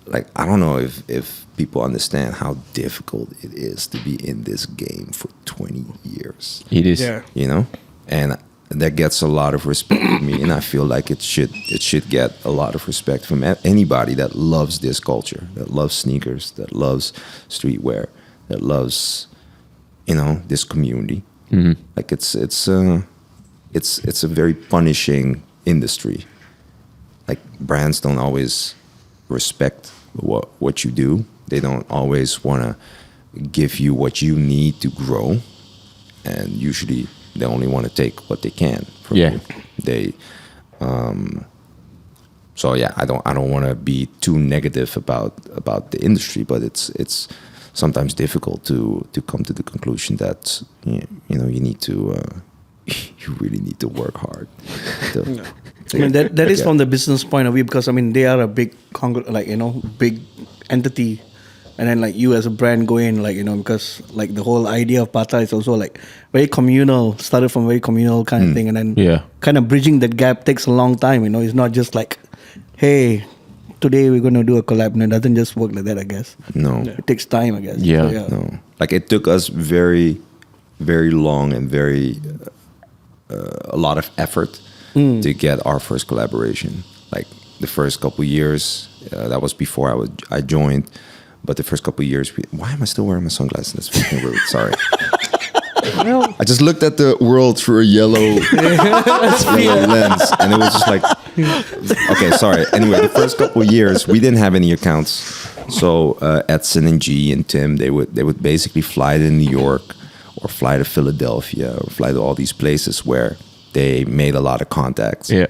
Like, I don't know if people understand how difficult it is to be in this game for 20 years. It is. Yeah. You know, and that gets a lot of respect from me, and I feel like it should get a lot of respect from anybody that loves this culture, that loves sneakers, that loves streetwear, that loves, you know, this community. Like it's a very punishing industry. Like, brands don't always respect what you do. They don't always want to give you what you need to grow, and usually they only want to take what they can from you. They so yeah, I don't want to be too negative about the industry, but it's sometimes difficult to come to the conclusion that you know you need to you really need to work hard. I mean, that is from the business point of view, because I mean they are a big big entity, and then like you as a brand go in, like, you know, because like the whole idea of Patta is also like very communal, started from very communal kind of thing, and then kind of bridging that gap takes a long time. You know, it's not just like, hey, today we're going to do a collab. No, it doesn't just work like that, I guess. No, it takes time, I guess. Yeah. So, yeah. No, like it took us very, very long and very a lot of effort to get our first collaboration. Like the first couple years, that was before I joined. But the first couple of years, why am I still wearing my sunglasses? That's fucking rude. Sorry. I just looked at the world through a yellow lens, and it was just like, okay, sorry. Anyway, the first couple of years, we didn't have any accounts. So Edson and G and Tim, they would basically fly to New York or fly to Philadelphia or fly to all these places where they made a lot of contacts. Yeah.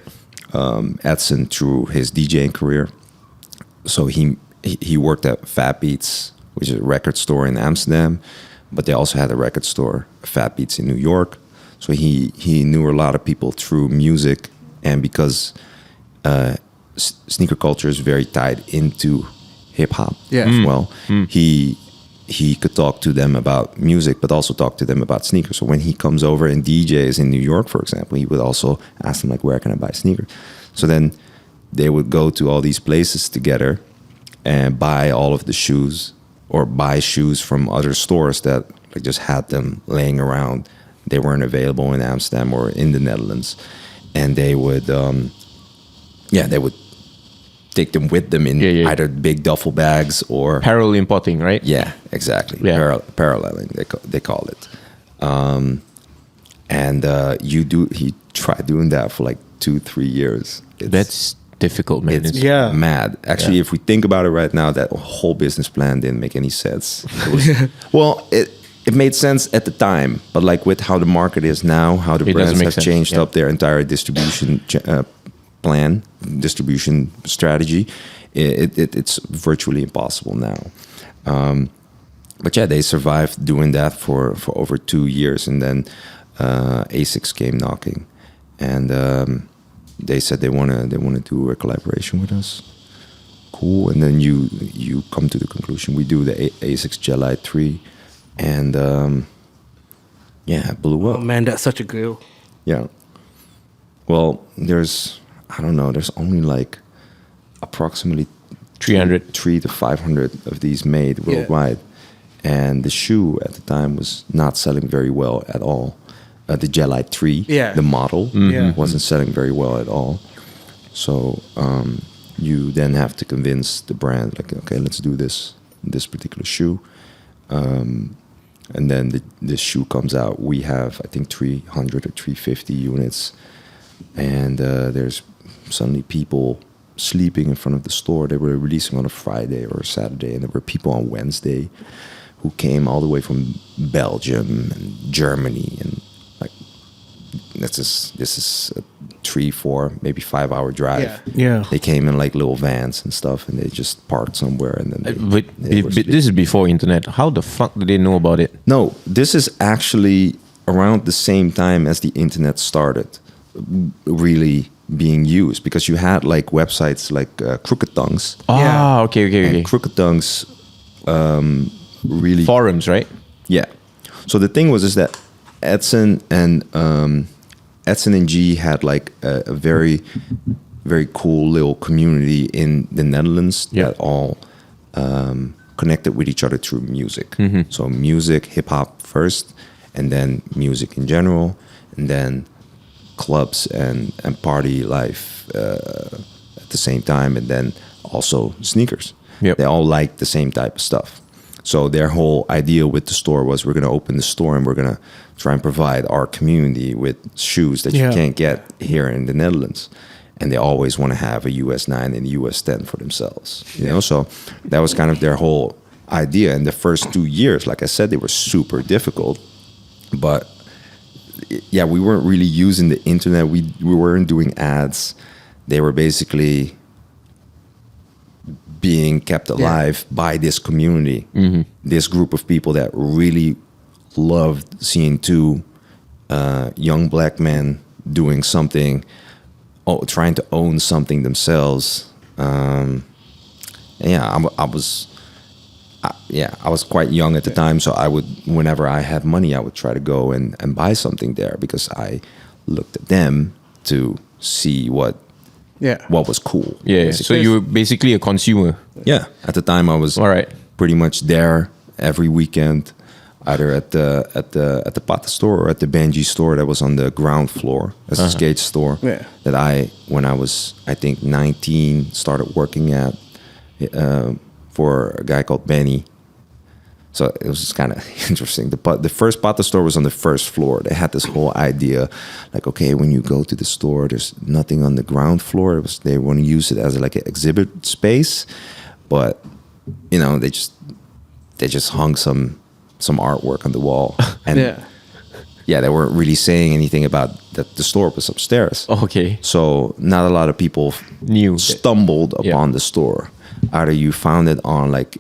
Edson through his DJing career. So he worked at Fat Beats, which is a record store in Amsterdam, but they also had a record store, Fat Beats, in New York. So he knew a lot of people through music, and because sneaker culture is very tied into hip hop as well, he could talk to them about music, but also talk to them about sneakers. So when he comes over and DJs in New York, for example, he would also ask them, like, where can I buy sneakers? So then they would go to all these places together and buy all of the shoes, or buy shoes from other stores that like just had them laying around. They weren't available in Amsterdam or in the Netherlands, and they would they would take them with them in either big duffel bags or Parallel importing, right? Yeah, exactly. Yeah. Paralleling, they call it. He tried doing that for like 2-3 years. That's difficult, man. It's mad. Actually, if we think about it right now, that whole business plan didn't make any sense. It was, well, it made sense at the time, but like with how the market is now, how the brands have changed up their entire distribution distribution strategy, it's virtually impossible now. But yeah, they survived doing that for over 2 years, and then ASICS came knocking, and they said they want to do a collaboration with us. Cool, and then you come to the conclusion we do the ASICS Jelly 3, and it blew up. Oh man, that's such a grill. Yeah. Well, there's only like approximately 300 to 500 of these made worldwide, and the shoe at the time was not selling very well at all. The Jelly 3, the model, wasn't selling very well at all. So you then have to convince the brand, like, okay, let's do this particular shoe. And then this shoe comes out. We have, I think, 300 or 350 units. And there's suddenly people sleeping in front of the store. They were releasing on a Friday or a Saturday, and there were people on Wednesday who came all the way from Belgium and Germany, and like this is a 3-4 maybe 5 hour drive. They came in like little vans and stuff, and they just parked somewhere, and then but this is before internet. How the fuck did they know about it? No, this is actually around the same time as the internet started really being used, because you had like websites like Crooked Tongues. Okay. And Crooked Tongues really forums, right? Yeah. So the thing was is that Edson and Edson and G had like a very, very cool little community in the Netherlands that all connected with each other through music. So music, hip hop first, and then music in general, and then clubs and party life at the same time, and then also sneakers. They all like the same type of stuff. So their whole idea with the store was, we're going to open the store and we're going to try and provide our community with shoes that you can't get here in the Netherlands. And they always want to have a US 9 and a US 10 for themselves. You know, so that was kind of their whole idea. And the first 2 years, like I said, they were super difficult. But yeah, we weren't really using the internet. We weren't doing ads. They were basically being kept alive by this community, this group of people that really loved seeing two young black men doing something, trying to own something themselves. I was quite young at the time, so I would, whenever I had money, I would try to go and buy something there, because I looked at them to see what was cool. So you were basically a consumer. At the time I was pretty much there every weekend, either at the Patta store or at the Benji store that was on the ground floor. That's a skate store that when I was, I think, 19, started working at for a guy called Benny. So it was just kind of interesting. The first Patta store was on the first floor. They had this whole idea, like, okay, when you go to the store, there's nothing on the ground floor. They want to use it as like an exhibit space, but you know, they just hung some artwork on the wall, and they weren't really saying anything about that. The store was upstairs. Okay, so not a lot of people stumbled upon the store. Either you found it on like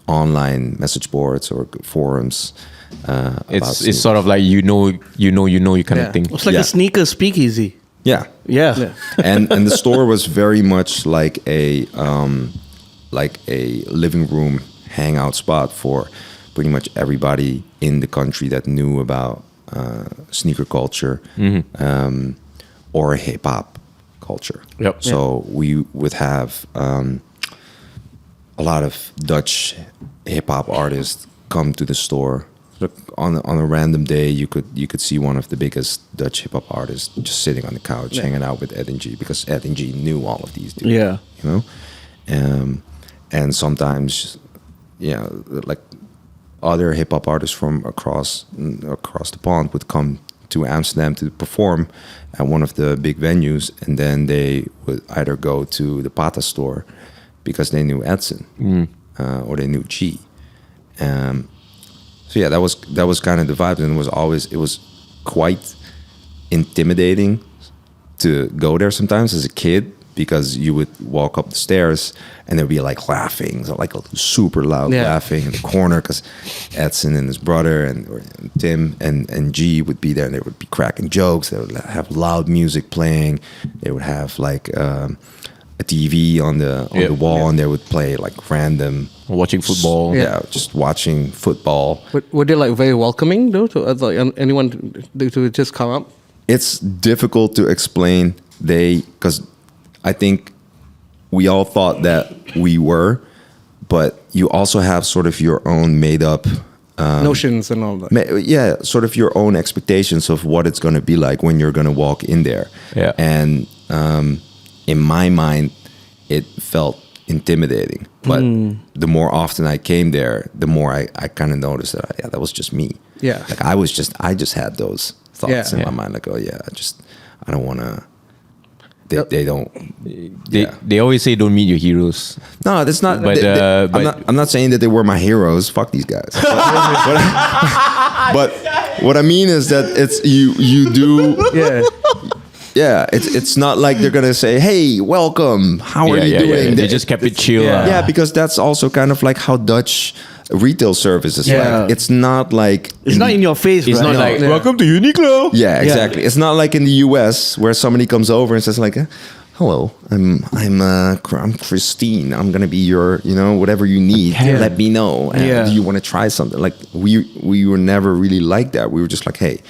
online message boards or forums. It's sort of like you know kind of thing. It's like a sneaker speakeasy. Yeah. and the store was very much like a living room hangout spot for pretty much everybody in the country that knew about sneaker culture or hip hop culture. So we would have a lot of Dutch hip hop artists come to the store. Look, on a random day, you could see one of the biggest Dutch hip hop artists just sitting on the couch, hanging out with Ed and G, because Ed and G knew all of these dudes. You know, and sometimes, like other hip hop artists from across the pond would come to Amsterdam to perform at one of the big venues, and then they would either go to the Patta store because they knew Edson or they knew G. So yeah, that was kind of the vibe, and it was quite intimidating to go there sometimes as a kid, because you would walk up the stairs and there'd be like laughing, so like super loud laughing in the corner, because Edson and his brother and Tim and G would be there, and they would be cracking jokes. They would have loud music playing. They would have like a TV on the wall, and they would play like random watching football. Just watching football. Were they like very welcoming though to like anyone to just come up? It's difficult to explain. Because I think we all thought that we were, but you also have sort of your own made up notions and all that. Sort of your own expectations of what it's going to be like when you're going to walk in there. And in my mind, it felt intimidating. But the more often I came there, the more I kind of noticed that that was just me. Like I just had those thoughts in my mind, like, I don't want to. They always say don't meet your heroes. No, that's not. But, I'm not saying that they were my heroes. Fuck these guys. But what I mean is that it's you do. It's not like they're gonna say, "Hey, welcome. How are you doing?" They just kept it chill. Because that's also kind of like how Dutch retail service is like. It's not like it's not in your face. It's not like welcome to Uniqlo. Yeah, exactly. It's not like in the US where somebody comes over and says like, "Hello, I'm Christine. I'm gonna be your, whatever you need. Let me know. Do you want to try something?" Like we were never really like that. We were just like, "Hey,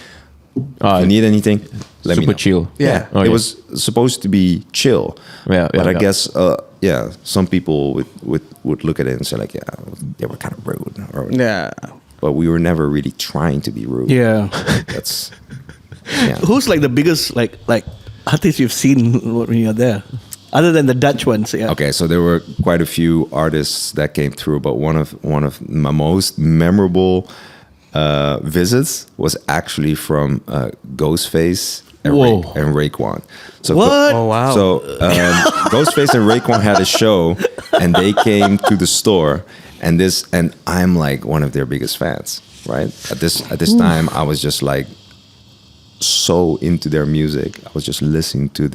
If you need anything, let me Super know. chill. Yeah. Okay. It was supposed to be chill. Yeah, but yeah, I yeah. guess some people would look at it and say like, yeah, they were kind of rude. Yeah. But we were never really trying to be rude. Yeah. That's yeah. Who's like the biggest like artist you've seen when you're there, other than the Dutch ones? Yeah. Okay, so there were quite a few artists that came through, but one of my most memorable visits was actually from Ghostface and, Whoa. Raekwon. So What? Oh, wow. So Ghostface and Raekwon had a show, and they came to the store, and I'm like one of their biggest fans. Right at this time, I was just like so into their music. I was just listening to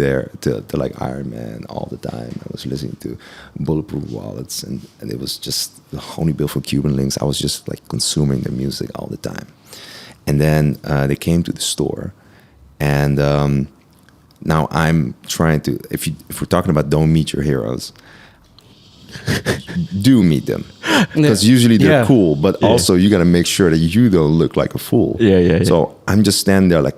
like Iron Man all the time. I was listening to Bulletproof Wallets, and it was just the Honey Bill for Cuban Links. I was just like consuming their music all the time. And then they came to the store, and now I'm trying to. If we're talking about don't meet your heroes, do meet them, because usually they're Yeah. cool, but also you got to make sure that you don't look like a fool. Yeah. So I'm just standing there like,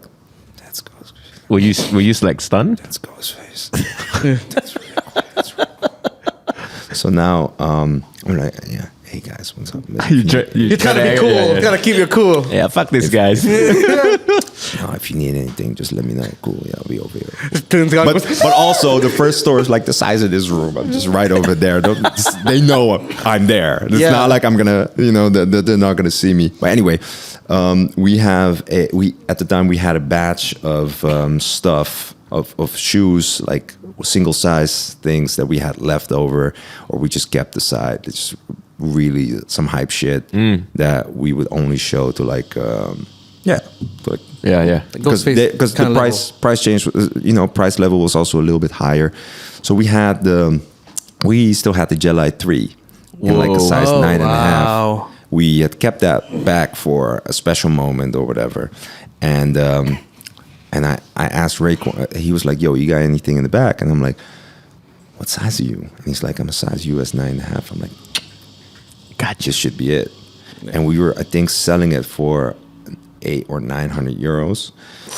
that's Ghostface. Were you like stunned? That's Ghostface. That's real. That's real. So now I'm like, yeah, hey guys, what's up? You gotta be cool. You gotta keep your cool. Yeah, fuck these guys. If you need anything, just let me know. Cool, yeah, I'll be over here. Turns out- But also the first store is like the size of this room. I'm just right over there. They know I'm there. It's Yeah. not like I'm gonna, they're not gonna see me. But anyway, we at the time we had a batch of stuff of shoes, like single size things that we had left over, or we just kept aside. It's really some hype shit that we would only show to like yeah. Yeah. Because Ghostface the kinda price change, price level was also a little bit higher. So we still had the Jelly 3 in like a Whoa. size 9.5. wow. We had kept that back for a special moment or whatever. And I asked Raekwon, he was like, yo, you got anything in the back? And I'm like, what size are you? And he's like, I'm a size US 9.5. I'm like, God, this should be it. And we were, I think, selling it for 800 or 900 euros.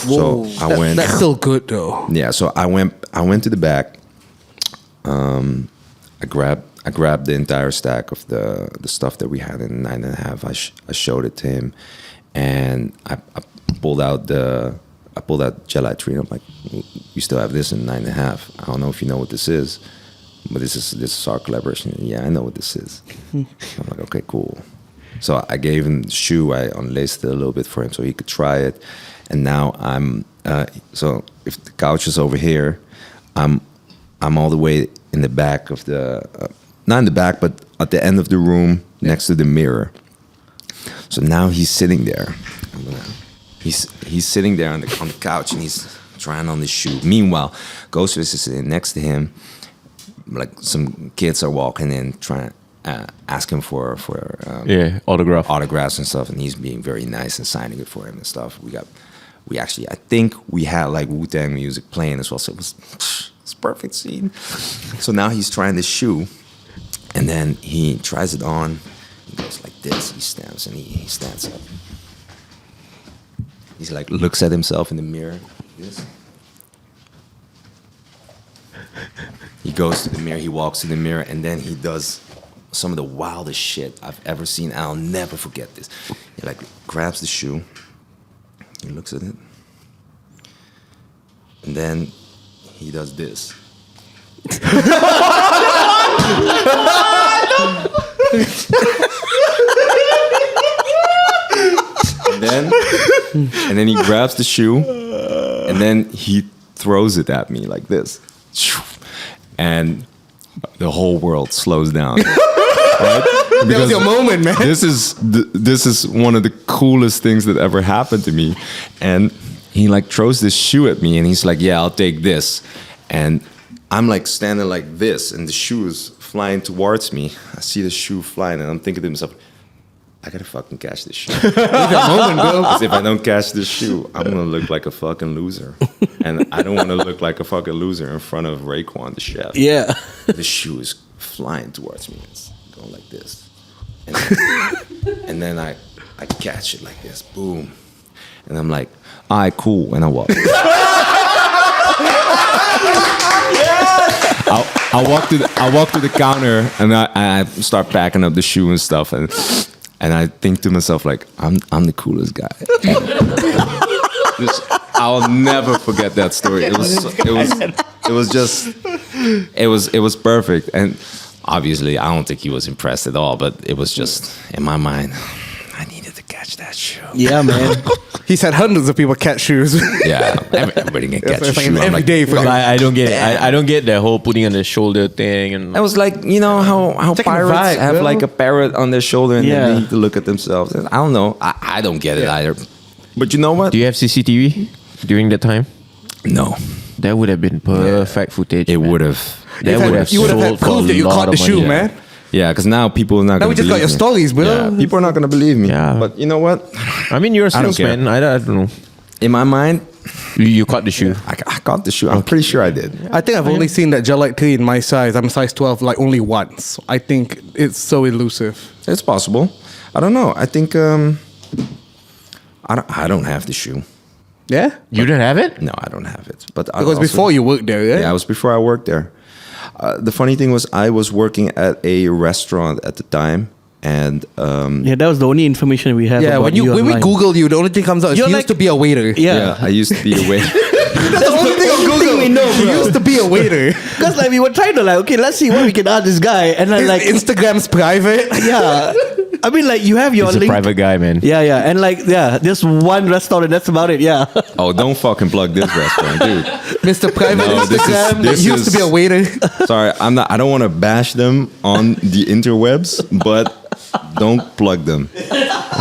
Whoa. So I went. That's still good though. Yeah, so I went to the back. I grabbed the entire stack of the stuff that we had in 9.5. I showed it to him, and I pulled out Jelly 3, and I'm like, we still have this in 9.5. I don't know if you know what this is, but this is our collaboration. Yeah, I know what this is. I'm like, okay, cool. So I gave him the shoe. I unlaced it a little bit for him so he could try it. And now I'm so if the couch is over here, I'm all the way in the back of the not in the back, but at the end of the room next to the mirror. So now he's sitting there. He's sitting there on the couch and he's trying on the shoe. Meanwhile, Ghostface is sitting next to him. Like some kids are walking in trying ask him for autographs and stuff, and he's being very nice and signing it for him and stuff. We actually, I think we had like Wu-Tang music playing as well, so it's a perfect scene. So now he's trying this shoe, and then he tries it on. He goes like this. He stamps and he stands up. He's like looks at himself in the mirror. Like this. He goes to the mirror. He walks to the mirror, and then he does some of the wildest shit I've ever seen. I'll never forget this. He like grabs the shoe, he looks at it, and then he does this. and then he grabs the shoe, and then he throws it at me like this, and the whole world slows down. Right? That was your moment, man. This is one of the coolest things that ever happened to me. And he like throws this shoe at me, and he's like, yeah, I'll take this. And I'm like standing like this, and the shoe is flying towards me. I see the shoe flying, and I'm thinking to myself, I gotta fucking catch this shoe. That moment, bro. Because if I don't catch this shoe, I'm gonna look like a fucking loser. And I don't want to look like a fucking loser in front of Raekwon, the chef. Yeah. The shoe is flying towards me. It's going like this. And then I catch it like this. Boom. And I'm like, all right, cool. And I walk. I walk to the counter and I start packing up the shoe and stuff, and I think to myself like, I'm the coolest guy. I'll never forget that story. It was perfect, and obviously I don't think he was impressed at all, but it was just in my mind, I needed to catch that shoe. Yeah, man. He said hundreds of people catch shoes. Yeah, everybody can catch a It's like shoe. I'm every like, day for I don't get it. I don't get the whole putting on the shoulder thing. And I was like, you know how Taking the pirates vibe, have bro. like a parrot on their shoulder and Yeah. they need to look at themselves. And I don't know. I don't get it either. But you know what? do you have CCTV during that time? No, That would have been perfect footage. it man. would have. That would have you would have had sold for proof that a you lot caught of the shoe, money. man. Yeah, because now people are not Now going we to just got believe your me. stories, bro. Yeah, people are not going to believe me. Yeah. But you know what? I mean, you're a I don't care. salesman. I don't know. In my mind, You caught the shoe. I caught the shoe. I'm pretty sure I did. I think I've only seen that gel light tee in my size. I'm size 12 like only once. I think it's so elusive. It's possible. I don't know. I think I don't have the shoe. Yeah? You didn't have it? No, I don't have it. But I Because also- before you worked there, yeah? Yeah, it was before I worked there. The funny thing was, I was working at a restaurant at the time, and Yeah, that was the only information we had. Yeah, about when we online. Google you, the only thing comes out is You're he like- used to be a waiter. Yeah. I used to be away. That's the only thing on Google. we know, He bro. used to be a waiter. Because like we were trying to like, okay, let's see what we can ask this guy, and then His like, Instagram's private. yeah, I mean like you have your He's a link. private guy, man. Yeah, and like there's one restaurant, and that's about it. Yeah. Oh, don't fucking plug this restaurant, dude. Mr. Private No, this is- Instagram. this He used to be a is- waiter. Sorry, I don't want to bash them on the interwebs, but don't plug them.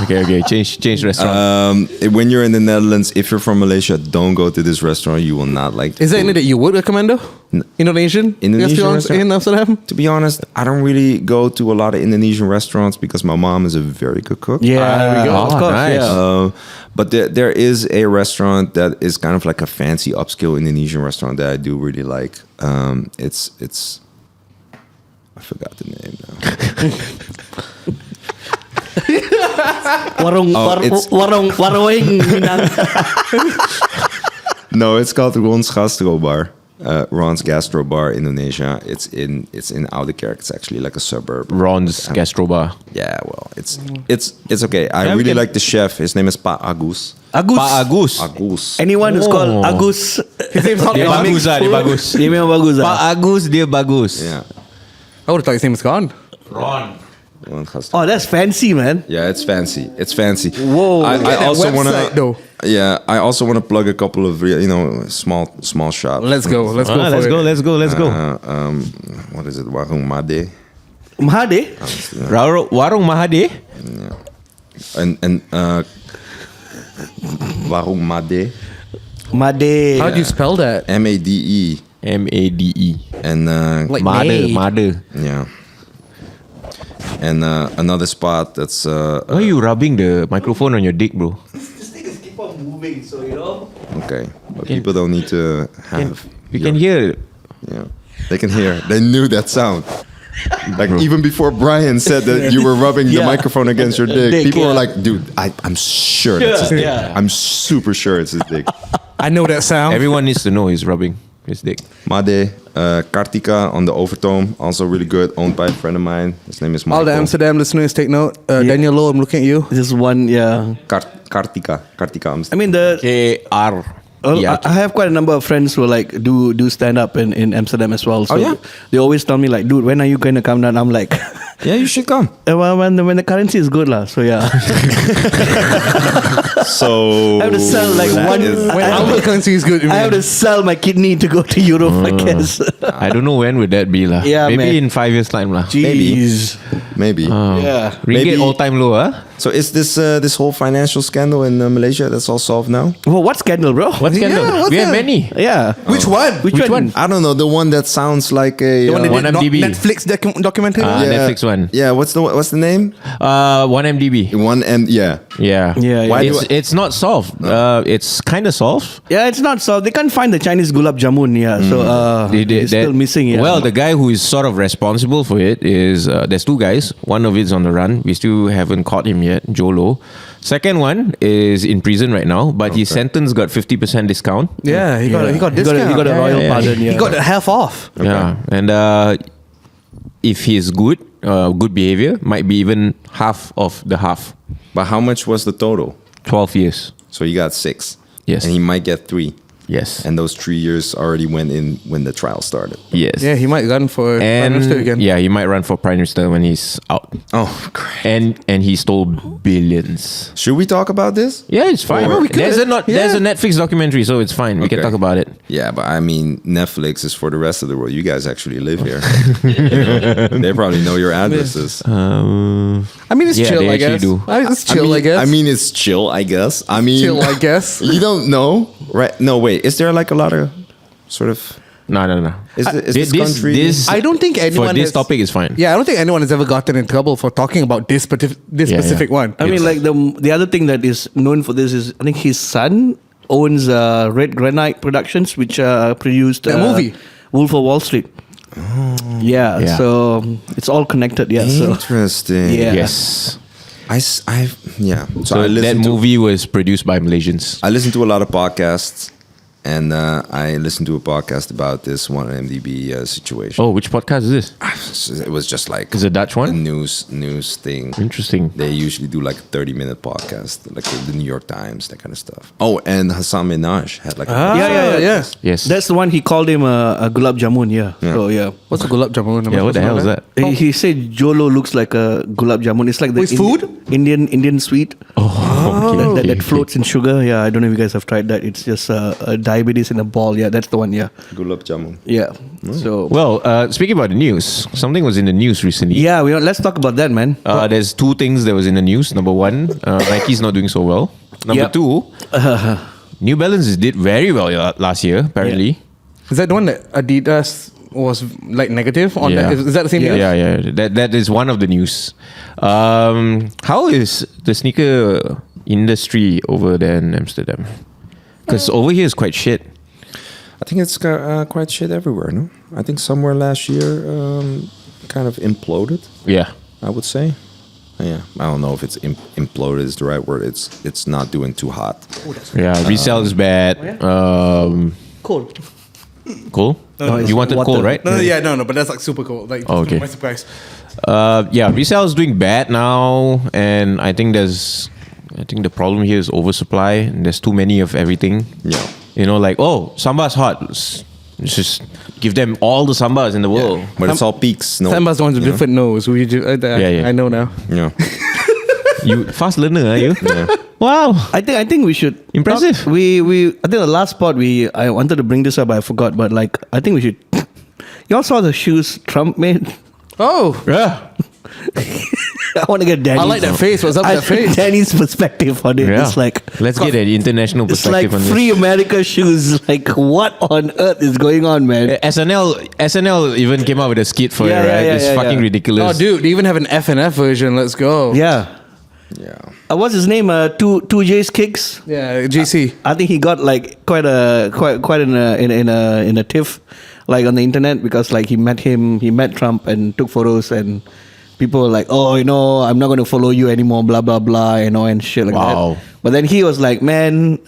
Okay. Change restaurant. When you're in the Netherlands, if you're from Malaysia, don't go to this restaurant. You will not like. the Is there any food. that you would recommend though? Indonesian restaurants restaurant? in Amsterdam? To be honest, I don't really go to a lot of Indonesian restaurants because my mom is a very good cook. Yeah, there we go. Oh, Of course, nice. yeah. But there is a restaurant that is kind of like a fancy upscale Indonesian restaurant that I do really like. It's I forgot the name now. Warung it's- warung Minang. No, it's called Ron's Gastro Bar. Ron's Gastro Bar, Indonesia. It's in Oudekerk. It's actually like a suburb. Ron's Gastro Bar. Yeah, well, it's okay. I Yeah, we really can- like the chef. His name is Pa Agus. Agus. Pak Agus. Agus. Anyone who's called Oh. Agus, His name's not Dia Ron. bagus lah, dia bagus. dia memang bagus Pak lah. Agus dia bagus. Yeah. I would have thought his name was gone. Ron. Ron's Gastro. Oh, that's fancy, man. Yeah, it's fancy. It's fancy. Whoa. I Look at that also want website, though. to. Yeah, I also want to plug a couple of small shops. Let's go. Let's go. Let's go. Let's go. What is it? Warung Made. Mahade? Warung Mahade. And Warung Made. Made. How do you spell that? MADE. MADE. And Like Made. May. Made. yeah. And another spot that's Why are you rubbing the microphone on your dick, bro? These niggas keep on moving, so you know. okay. But people don't need to have. You can hear. Yeah, they can hear. They knew that sound. Like even before Bryan said that you were rubbing the Yeah. microphone against your dick, Dick, people were yeah. like, "Dude, I'm sure that's his dick. Yeah. I'm super sure it's his dick." I know that sound. Everyone needs to know he's rubbing his dick. Made, Kartika on the Overtoom, also really good, owned by a friend of mine. His name is Michael. All the Amsterdam listeners, take note. Daniel Low, I'm looking at you. This is one, yeah. Kartika I Amsterdam. mean, the KR. I have quite a number of friends who like do stand up in Amsterdam as well. So yeah? they always tell me like, dude, when are you going to come down? I'm like, Yeah, you should come. when the currency is good lah. So yeah, So I have to sell like that one. is- When I have our to- currency is good. I have to sell my kidney to go to Europe, I guess. I don't know when would that be lah. Yeah, Maybe man. in 5 years time lah. Jeez. maybe. Yeah. Ringgit Maybe- all time low, huh? So is this whole financial scandal in Malaysia that's all solved now? Well, what scandal, bro? What scandal? what's We have that? many. Yeah. Which one? Which one? I don't know, the one that sounds like a The one that One did MDB. Netflix documentary? Netflix one. Yeah, what's the name? 1 MDB. One M. Yeah. Yeah. Yeah, Why yeah. do It's not solved. It's kind of solved. Yeah, it's not so. They can't find the Chinese gulab jamun. Yeah, so it's still missing. Yeah. Well, the guy who is sort of responsible for it is there's two guys. One of it's on the run. We still haven't caught him yet, Jolo. Second one is in prison right now, but his sentence got 50% discount. Yeah, he got discount. He got a royal pardon. He got half off. Yeah, and if he's good behavior, might be even half of the half. But how much was the total? 12 years. So you got 6. Yes. And he might get 3. Yes. And those 3 years already went in when the trial started. Yes. Yeah, he might run for Prime Minister again. Yeah, he might run for Prime Minister when he's out. Oh, great. And he stole billions. Should we talk about this? Yeah, it's fine. Or- There's a Netflix documentary, so it's fine. We can Okay. talk about it. Yeah, but I mean, Netflix is for the rest of the world. You guys actually live here. They probably know your addresses. I mean, it's Yeah, chill, they I actually guess. do. It's chill, I guess. I mean, it's chill, I guess. I mean, chill, I guess. You don't know, right? No, wait. Is there like a lot of sort of? No. Is this country? I don't think anyone for this has- topic is fine. Yeah, I don't think anyone has ever gotten in trouble for talking about this specific one. I mean, like the other thing that is known for this is I think his son owns Red Granite Productions, which produced That movie. Wolf of Wall Street. Yeah, Yeah. so it's all connected. Yeah, so Interesting. Yeah. Yes. Yeah. So I that listened to movie was produced by Malaysians. I listen to a lot of podcasts, and I listened to a podcast about this one MDB situation. Oh, which podcast is this? It was just like Is it a Dutch a one? news thing. Interesting. They usually do like a 30-minute podcast, like the New York Times, that kind of stuff. Oh, and Hassan Minaj had like yeah. Yes. That's the one he called him a gulab jamun. Yeah. So yeah. What's a gulab jamun? Yeah, what the hell is that? He said Jolo looks like a gulab jamun. It's like the It's food? Indian sweet Oh, that floats in sugar. Yeah, I don't know if you guys have tried that. It's just a diabetes in a ball. Yeah, that's the one. Yeah, Gulab Jamun. yeah. So Well, speaking about the news, something was in the news recently. yeah, let's talk about that, man. There's two things that was in the news. Number one, Nike's not doing so well. Number Yep. two, New Balance did very well last year, apparently. Is that the one that Adidas was like negative on? Yeah. That? Is that the same news? Yeah. That is one of the news. How is the sneaker industry over there in Amsterdam? Because over here is quite shit. I think it's quite shit everywhere, no? I think somewhere last year kind of imploded, Yeah. I would say. Yeah, I don't know if it's imploded is the right word. It's not doing too hot. Yeah, resale is bad. Cool. Cool? it's You wanted water. cool, right? No, but that's like super cool. Like, Oh, okay. my surprise. Yeah, resale is doing bad now, and I think the problem here is oversupply. And there's too many of everything. Yeah. You know, like, oh, sambar's hot. Let's just give them all the sambars in the world. But it's all peaks. No, Samba's the ones with you know? different nose. Yeah. I know now. Yeah. You fast learner, are you? Yeah. Wow. I think we should Impressive. talk- we I think the last part I wanted to bring this up, but I forgot. But like I think we should. You all saw the shoes Trump made. Oh, Yeah. I want to get Danny's. I like that face. What's up with that face? Danny's perspective on it. Yeah. It's like Let's get an international it's like perspective on free this. America shoes. Like what on earth is going on, man? SNL even came out with a skit for Yeah, it, right? yeah, It's yeah, fucking yeah. ridiculous. Oh, dude, they even have an F&F version. Let's go. Yeah. Yeah. What's his name? Two J's Kicks. Yeah, GC. I think he got like quite in a tiff, like on the internet because like he met Trump and took photos and people were like, oh, I'm not going to follow you anymore, blah blah blah, and shit like Wow. that. But then he was like, man,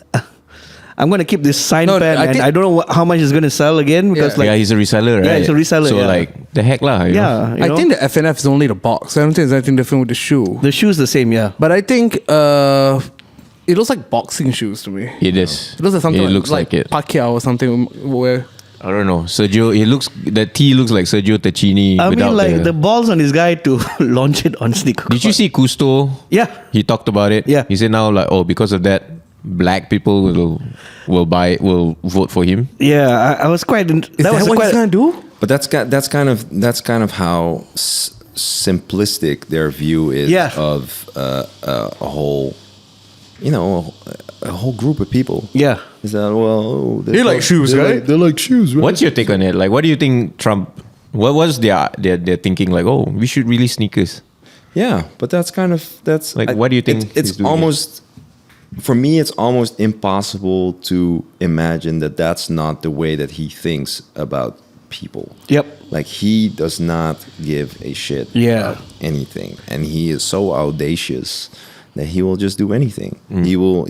I'm going to keep this sign No, pen I and think- I don't know how much it's going to sell again because Yeah, he's a reseller, right? Yeah, he's a reseller, So yeah. like the heck lah. you know? yeah, I think the F&F is only the box. I don't think there's anything different with the shoe. the shoe's the same, yeah. But I think it looks like boxing shoes to me. It is. It looks like something It looks like it. Pacquiao or something where... I don't know. The T looks like Sergio Tacchini I without mean, like the balls on this guy to launch it on sneaker. Did you see Cousteau? Yeah. He talked about it. Yeah. He said now like, because of that, black people will vote for him. Yeah, I was quite. Is that was what quite, he's going to do? But that's kind of how simplistic their view is Yeah. of a whole, a whole group of people. Yeah. Is that They like shoes, right? They like shoes, right? What's your take on it? Like, what do you think Trump? What was their thinking? Like, oh, we should release sneakers. Yeah, but that's Like, what do you think It's he's doing almost for me, it's almost impossible to imagine that that's not the way that he thinks about people. Yep. Like he does not give a shit Yeah. about anything, and he is so audacious that he will just do anything. He will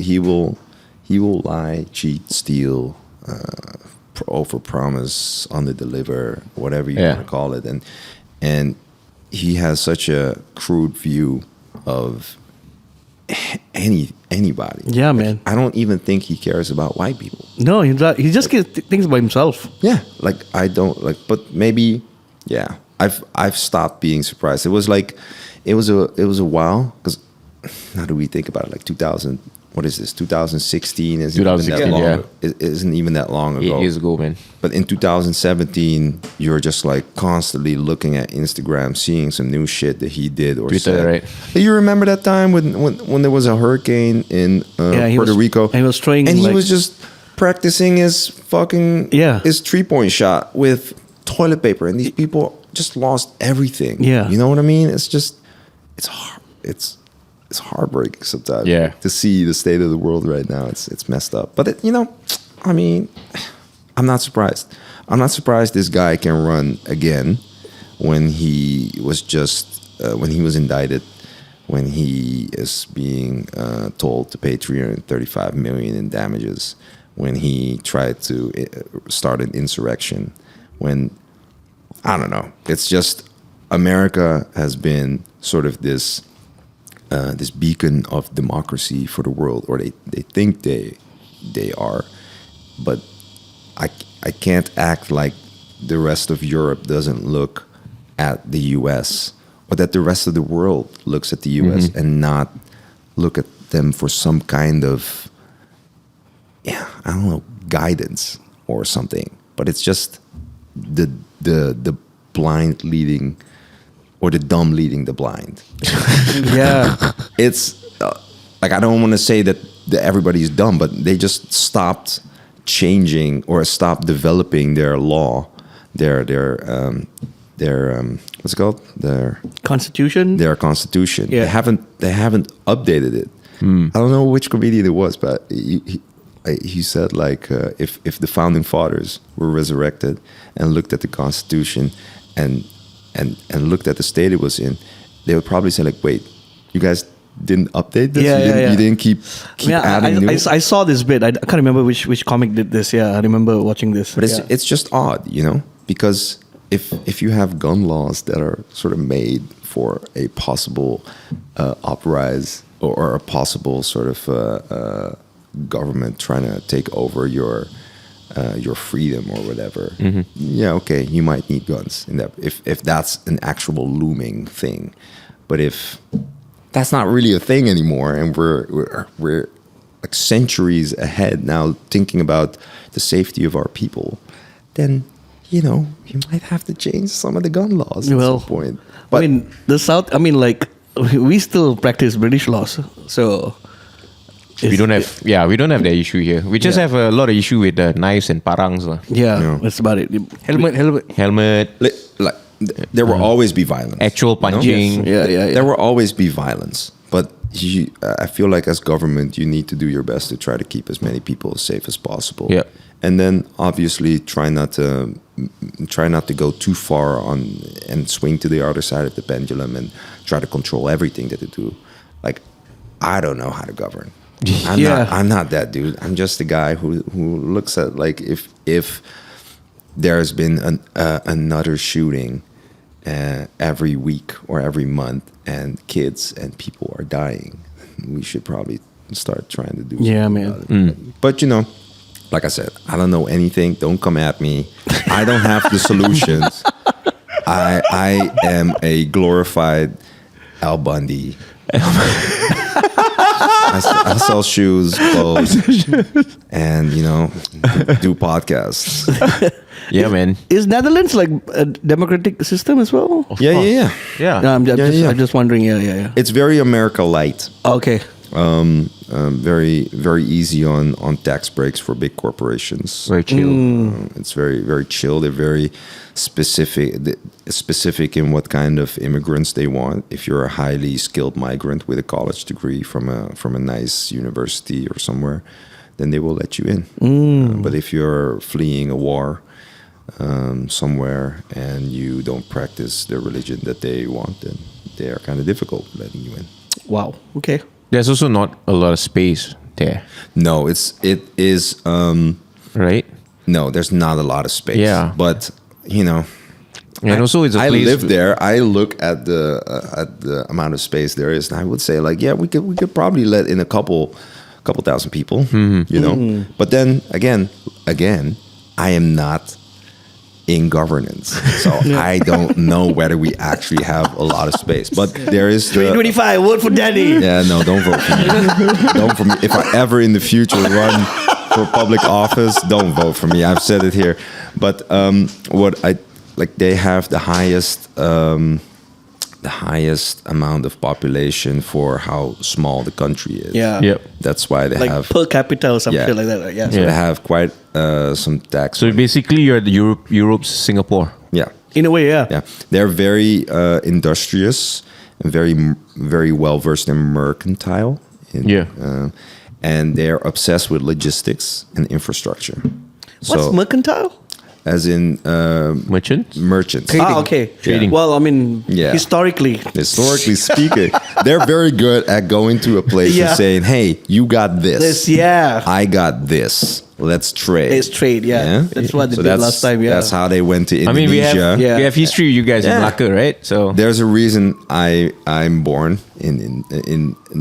lie, cheat, steal, overpromise, underdeliver, whatever you want to call it, and he has such a crude view of anybody. Yeah, man. I don't even think he cares about white people. No, he just thinks about himself. Yeah, like I don't like, but maybe, yeah. I've stopped being surprised. It was like, it was a while, because how do we think about it? Like 2000. What is this? 2016 isn't even that 2016, long. yeah. It isn't even that long 8 ago. years ago, man. But in 2017, you're just like constantly looking at Instagram, seeing some new shit that he did or Twitter, said. right? Hey, you remember that time when there was a hurricane in Puerto Rico? He was throwing, and he like- was just practicing his fucking his 3-point shot with toilet paper, and these people just lost everything. Yeah. You know what I mean? It's just it's heartbreaking sometimes. Yeah. To see the state of the world right now, it's messed up. But I mean, I'm not surprised. I'm not surprised this guy can run again when he was when he was indicted, when he is being told to pay $335 million in damages, when he tried to start an insurrection, when, I don't know. It's just, America has been sort of this beacon of democracy for the world, or they think they are, but I can't act like the rest of Europe doesn't look at the U.S., or that the rest of the world looks at the U.S. and not look at them for some kind of, I don't know, guidance or something. But it's just the blind leading, or the dumb leading the blind. Yeah. It's like, I don't want to say that everybody's dumb, but they just stopped changing or stopped developing their law, their what's it called? Their Constitution. constitution. Yeah. They haven't updated it. I don't know which comedian it was, but he said, like, if the founding fathers were resurrected and looked at the Constitution and looked at the state it was in, they would probably say, like, wait, you guys didn't update this? You didn't keep adding new? I saw this bit. I can't remember which comic did this. Yeah, I remember watching this. But it's just odd, because if you have gun laws that are sort of made for a possible uprise or a possible sort of government trying to take over your freedom or whatever, yeah, okay, you might need guns in that if that's an actual looming thing. But if that's not really a thing anymore, and we're like centuries ahead now thinking about the safety of our people, then you might have to change some of the gun laws at some point. But I mean, the South. I mean, like, we still practice British laws, so we don't have that issue here. We just have a lot of issue with knives and parangs. Yeah, that's about it. Helmet. like there will always be violence. Actual punching. Yeah. There will always be violence, but I feel like as government, you need to do your best to try to keep as many people as safe as possible. Yeah. And then obviously try not to go too far on and swing to the other side of the pendulum and try to control everything that they do. Like, I don't know how to govern. I'm not that dude. I'm just a guy who looks at, like, if there's been another shooting every week or every month and kids and people are dying, we should probably start trying to do something about it. But like I said, I don't know anything. Don't come at me. I don't have the solutions. I am a glorified Al Bundy. I sell shoes, clothes, and do podcasts. Yeah, man. Is Netherlands like a democratic system as well? Yeah. No, I'm just wondering. Yeah. It's very America light. Okay. Very very easy on tax breaks for big corporations. Very chill. It's very very chill. They're very specific in what kind of immigrants they want. If you're a highly skilled migrant with a college degree from a nice university or somewhere, then they will let you in. But if you're fleeing a war somewhere and you don't practice the religion that they want, then they are kind of difficult letting you in. Wow. Okay. There's also not a lot of space there, No, it is. right? No, there's not a lot of space. Yeah. But And also, it's a I place. live there. I look at the amount of space there is, and I would say like, yeah, we could probably let in a couple thousand people. But then again, I am not in governance, so I don't know whether we actually have a lot of space. But there is 325. Vote for Danny. Yeah, no, don't vote for me. Don't for me. If I ever in the future run for public office, don't vote for me. I've said it here. But what I like, they have the highest amount of population for how small the country is. Yeah. Yep. That's why they Like have. per capita or something Yeah. like that. Right? Yeah. So Yeah. they have quite some tax. So basically, you're the Europe's Singapore. Yeah. In a way, yeah. Yeah, they're very industrious and very well versed in mercantile. Yeah. And they're obsessed with logistics and infrastructure. What's mercantile? As in Merchants? merchants. Ah, okay. Trading. Well, I mean, Yeah. historically. Historically speaking, they're very good at going to a place Yeah. and saying, "Hey, you got this. This, yeah. I got this. Let's trade." It's trade, yeah. That's what they did last time, yeah. That's how they went to I mean, Indonesia. Yeah. we have history with you guys in Yeah. Malacca, right? So There's a reason I'm born in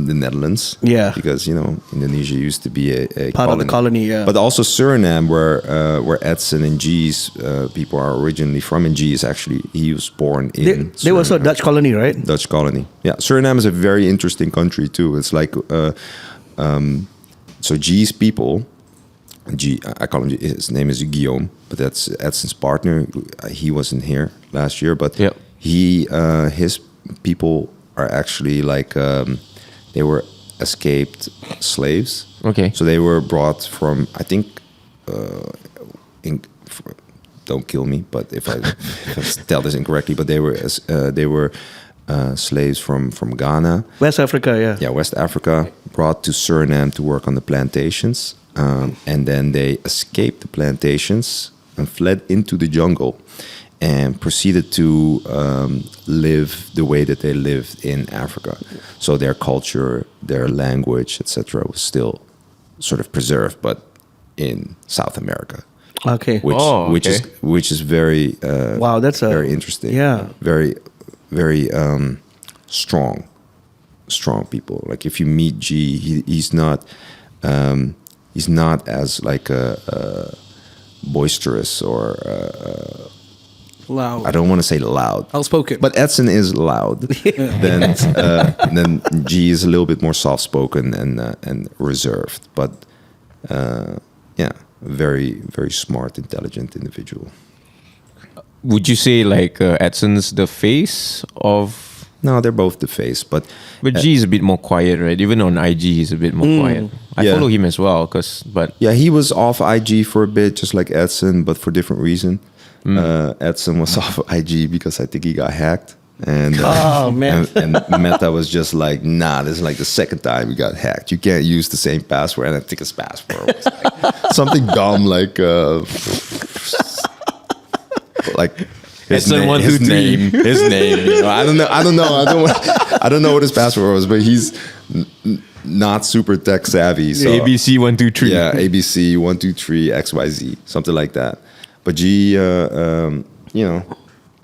the Netherlands. Yeah. Because Indonesia used to be a Part of the colony, yeah. But also Suriname, where Edson and G's people are originally from, and G is actually he was born in. They were also a Suriname. Dutch colony, right? Dutch colony. Yeah, Suriname is a very interesting country too. It's like so G's people. I call him. His name is Guillaume, but that's Edson's partner. He wasn't here last year, but Yep. his people are actually like they were escaped slaves. Okay. So they were brought from, I think, don't kill me, but if I tell this incorrectly, but they were slaves from Ghana. West Africa, yeah. Yeah, West Africa, brought to Suriname to work on the plantations. And then they escaped the plantations and fled into the jungle and proceeded to live the way that they lived in Africa. So their culture, their language, etc., was still sort of preserved, but in South America. Okay. Which is very Wow, that's very interesting. yeah. Very very strong people. Like if you meet G, he's not as like boisterous or Loud. I don't want to say loud. Outspoken. But Edson is loud. Then G is a little bit more soft spoken and reserved. But yeah, very very smart, intelligent individual. would you say like Edson's the face of? No, they're both the face, but G is a bit more quiet, right? Even on IG, he's a bit more quiet. I Yeah. follow him as well, but yeah, he was off IG for a bit, just like Edson, but for different reason. Edson was off IG because I think he got hacked, and Oh, man. and Meta was just like, nah, this is like the second time we got hacked. You can't use the same password, and I think his password was like something dumb, like his Edson name, 1, 2, his 3. name, his name. I don't know what his password was, but he's not super tech savvy. So ABC 1, 2, 3. yeah, ABC 1, 2, 3 XYZ, something like that. But G, I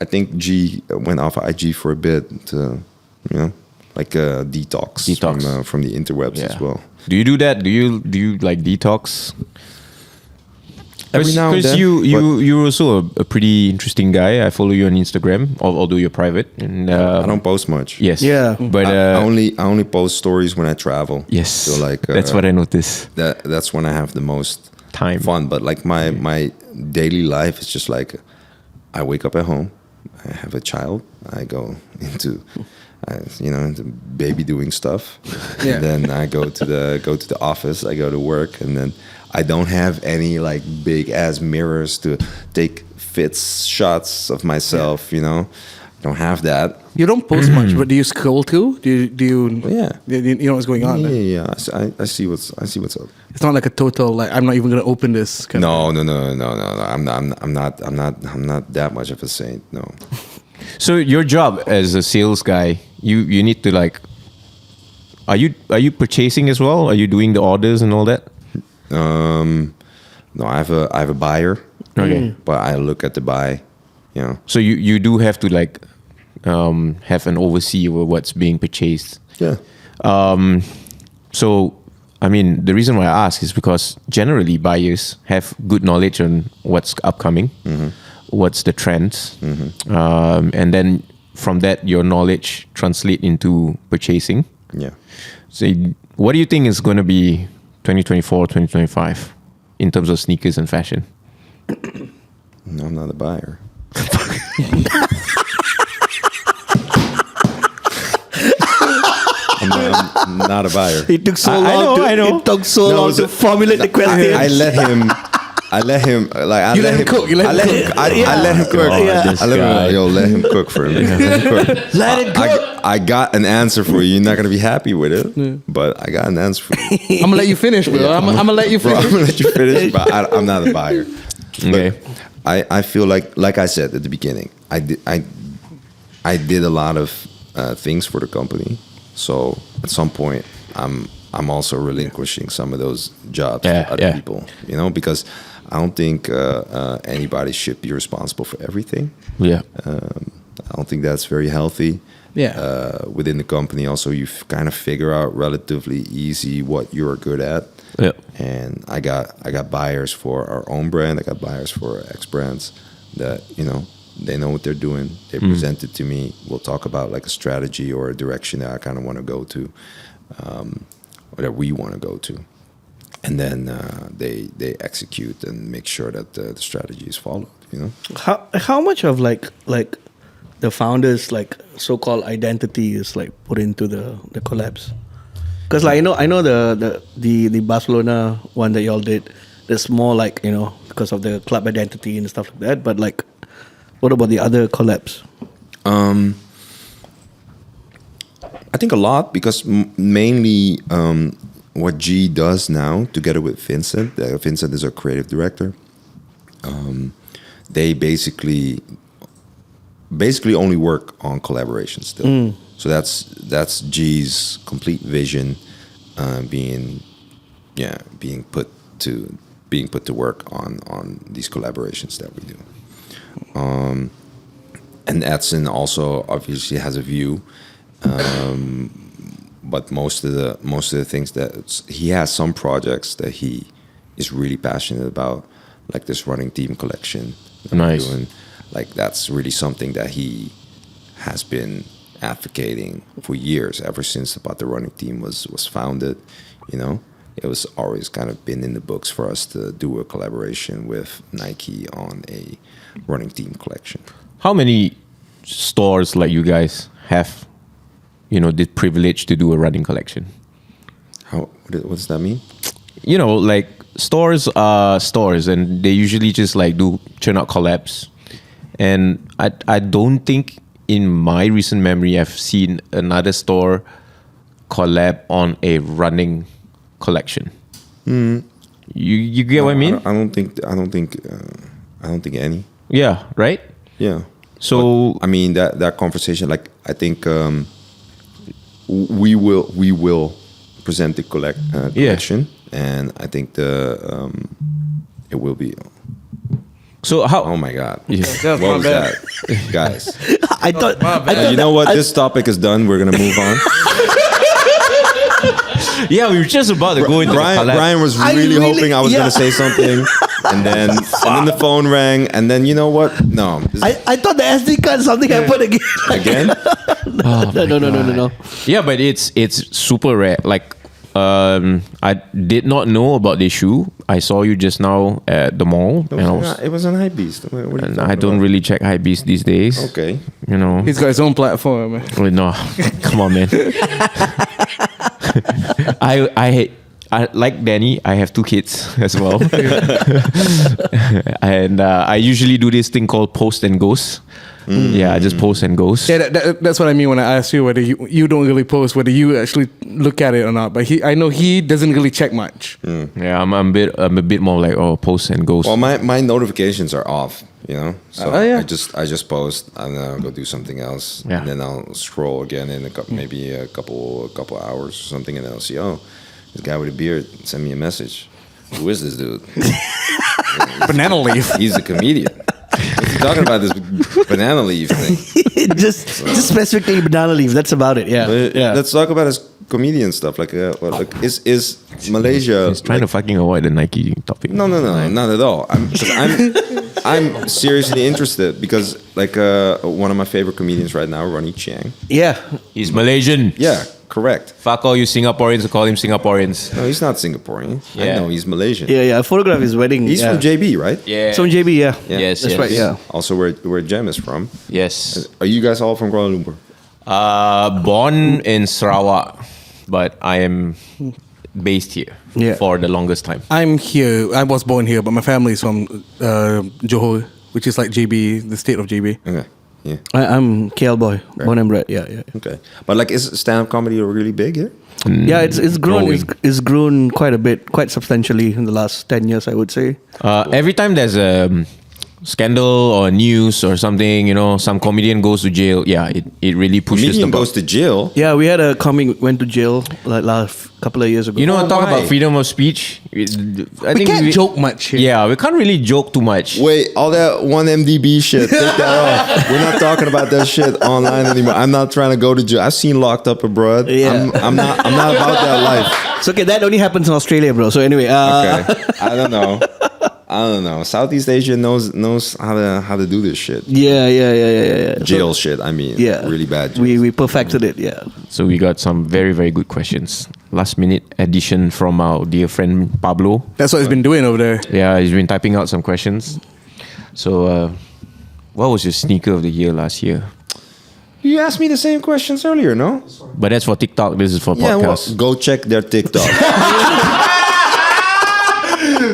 think G went off IG for a bit, like a detox. From the interwebs as well. Do you do that? Do you like detox? Every now and Because then, you're also a pretty interesting guy. I follow you on Instagram, although you're private. And I don't post much. Yes. Yeah. But I only post stories when I travel. yes. So like that's what I noticed. That's when I have the most Time. fun. But like my daily life is just like I wake up at home, I have a child, I go into into baby doing stuff. Yeah. And then I go to the office. I go to work, and then I don't have any like big ass mirrors to take shots of myself. You know, I don't have that. You don't post much, but do you scroll too? Do you? Yeah. You know what's going on? Yeah. I see what's up. It's not like a total like I'm not even gonna open this. No. I'm not that much of a saint. No. So your job as a sales guy, you need to like. Are you purchasing as well? Are you doing the orders and all that? No, I have a buyer. Okay. But I look at the buy. You know. So you do have to like have an oversee over what's being purchased. Yeah. So, I mean, the reason why I ask is because generally buyers have good knowledge on what's upcoming, what's the trends, and then from that, your knowledge translate into purchasing. Yeah. So, what do you think is going to be 2024, 2025 in terms of sneakers and fashion? No, I'm not a buyer. I'm not a buyer. It took so long. I know. It took so long to formulate the question. I let him. I let him cook. I let him cook. Let him cook for me. Let it cook. I got an answer for you. You're not gonna be happy with it, but I got an answer for you. I'm gonna let you finish, bro. I'm gonna let you Bro, finish. I'm gonna let you finish, but I'm not a buyer. Okay. But I feel like I said at the beginning, I did a lot of things for the company. So at some point, I'm also relinquishing some of those jobs to other people. You know, because I don't think anybody should be responsible for everything. Yeah. I don't think that's very healthy. Yeah. Within the company, also you kind of figure out relatively easy what you're good at. Yeah. And I got buyers for our own brand. I got buyers for X brands that they know what they're doing. They present it to me. We'll talk about like a strategy or a direction that I kind of want to go to, or that we want to go to, and then they execute and make sure that the strategy is followed. You know, How much of like the founders like so-called identity is like put into the collabs? Because like I know the Barcelona one that y'all did, there's more like because of the club identity and stuff like that. But like, what about the other collabs? I think a lot, because mainly what G does now together with Vincent. Vincent is our creative director. They basically only work on collaboration still. So that's G's complete vision being put to work on these collaborations that we do. And Edson also obviously has a view, but most of the things that he has, some projects that he is really passionate about, like this running team collection that we're doing. Like that's really something that he has been advocating for years, ever since the Patta running team was founded. It was always kind of been in the books for us to do a collaboration with Nike on a running team collection. How many stores like you guys have, the privilege to do a running collection? What does that mean? Like stores are stores, and they usually just like churn out collabs. And I don't think in my recent memory I've seen another store collab on a running collection. You get what I mean? I don't think any. Yeah, right? Yeah. So but, I mean that conversation, like I think we will present the collection, and I think it will be. So how? Oh my God! Yeah. What was that, guys? I thought You know what? This topic is done. We're gonna move on. Yeah, we were just about to go into Bryan was really hoping I was gonna say something, and then the phone rang, and then you know what? No. I thought the SD card something happened again. Again? No. Yeah, but it's super rare. Like I did not know about this shoe. I saw you just now at the mall, It was an hype beast. What are you and talking I don't about? really check hypebeast these days. Okay. You know. He's got his own platform. Man. Wait, no, come on, man. I like Danny. I have 2 kids as well, and I usually do this thing called post and ghost. Yeah, I just post and ghost. Yeah, that's what I mean when I ask you whether you don't really post, whether you actually look at it or not. But I know he doesn't really check much. Yeah, I'm a bit more like post and ghost. Well, my notifications are off. You know, so Oh, yeah. I just post and then I'll go do something else, Yeah. and then I'll scroll again in maybe a couple hours or something, and then I'll see, oh, this guy with a beard sent me a message. Who is this dude? Banana leaf. He's a comedian. What's he talking about this banana leaf thing? just specifically banana leaf. That's about it. Yeah. But Yeah. Let's talk about his comedian stuff. Like is Malaysia? He's trying to fucking avoid the Nike topic. No, not at all. I'm seriously interested because one of my favorite comedians right now, Ronnie Chiang. Yeah. He's Malaysian. Yeah, correct. Fuck all you Singaporeans who call him Singaporeans. No, he's not Singaporean. I Yeah. know he's Malaysian. Yeah. I photographed his wedding. He's yeah. from JB, right? Yeah. From JB. Yeah. Yes, That's yes. right. Yeah. Also, where Jem is from. Yes. Are you guys all from Kuala Lumpur? Born in Sarawak, but I am based here Yeah. for the longest time. I'm here. I was born here, but my family is from Johor, which is like JB, the state of JB. Okay. Yeah. I'm KL boy, born and bred. Yeah. Okay. But is stand-up comedy really big here? Yeah, it's grown. Growing. It's grown quite a bit, quite substantially in the last 10 years, I would say. Every time there's a scandal or news or something, some comedian goes to jail. Yeah, it really pushes Comedian the goes to jail. Yeah, we had a comic went to jail like last couple of years ago. talk why? about freedom of speech. I We can't joke much here. Yeah, we can't really joke too much. Wait, all that 1MDB shit, take that off. We're not talking about that shit online anymore. I'm not trying to go to jail. I've seen Locked Up Abroad. Yeah. I'm not about that life. It's okay. That only happens in Australia, bro. So anyway, Okay. I don't know. Southeast Asia knows how to do this shit. yeah. Jail shit. I mean, Yeah, really bad. Jail. We perfected it. Yeah. So we got some very, very good questions. Last minute addition from our dear friend Pablo. That's what he's been doing over there. Yeah, he's been typing out some questions. So, what was your sneaker of the year last year? You asked me the same questions earlier, no? But that's for TikTok. This is for Yeah, well, podcast. go check their TikTok.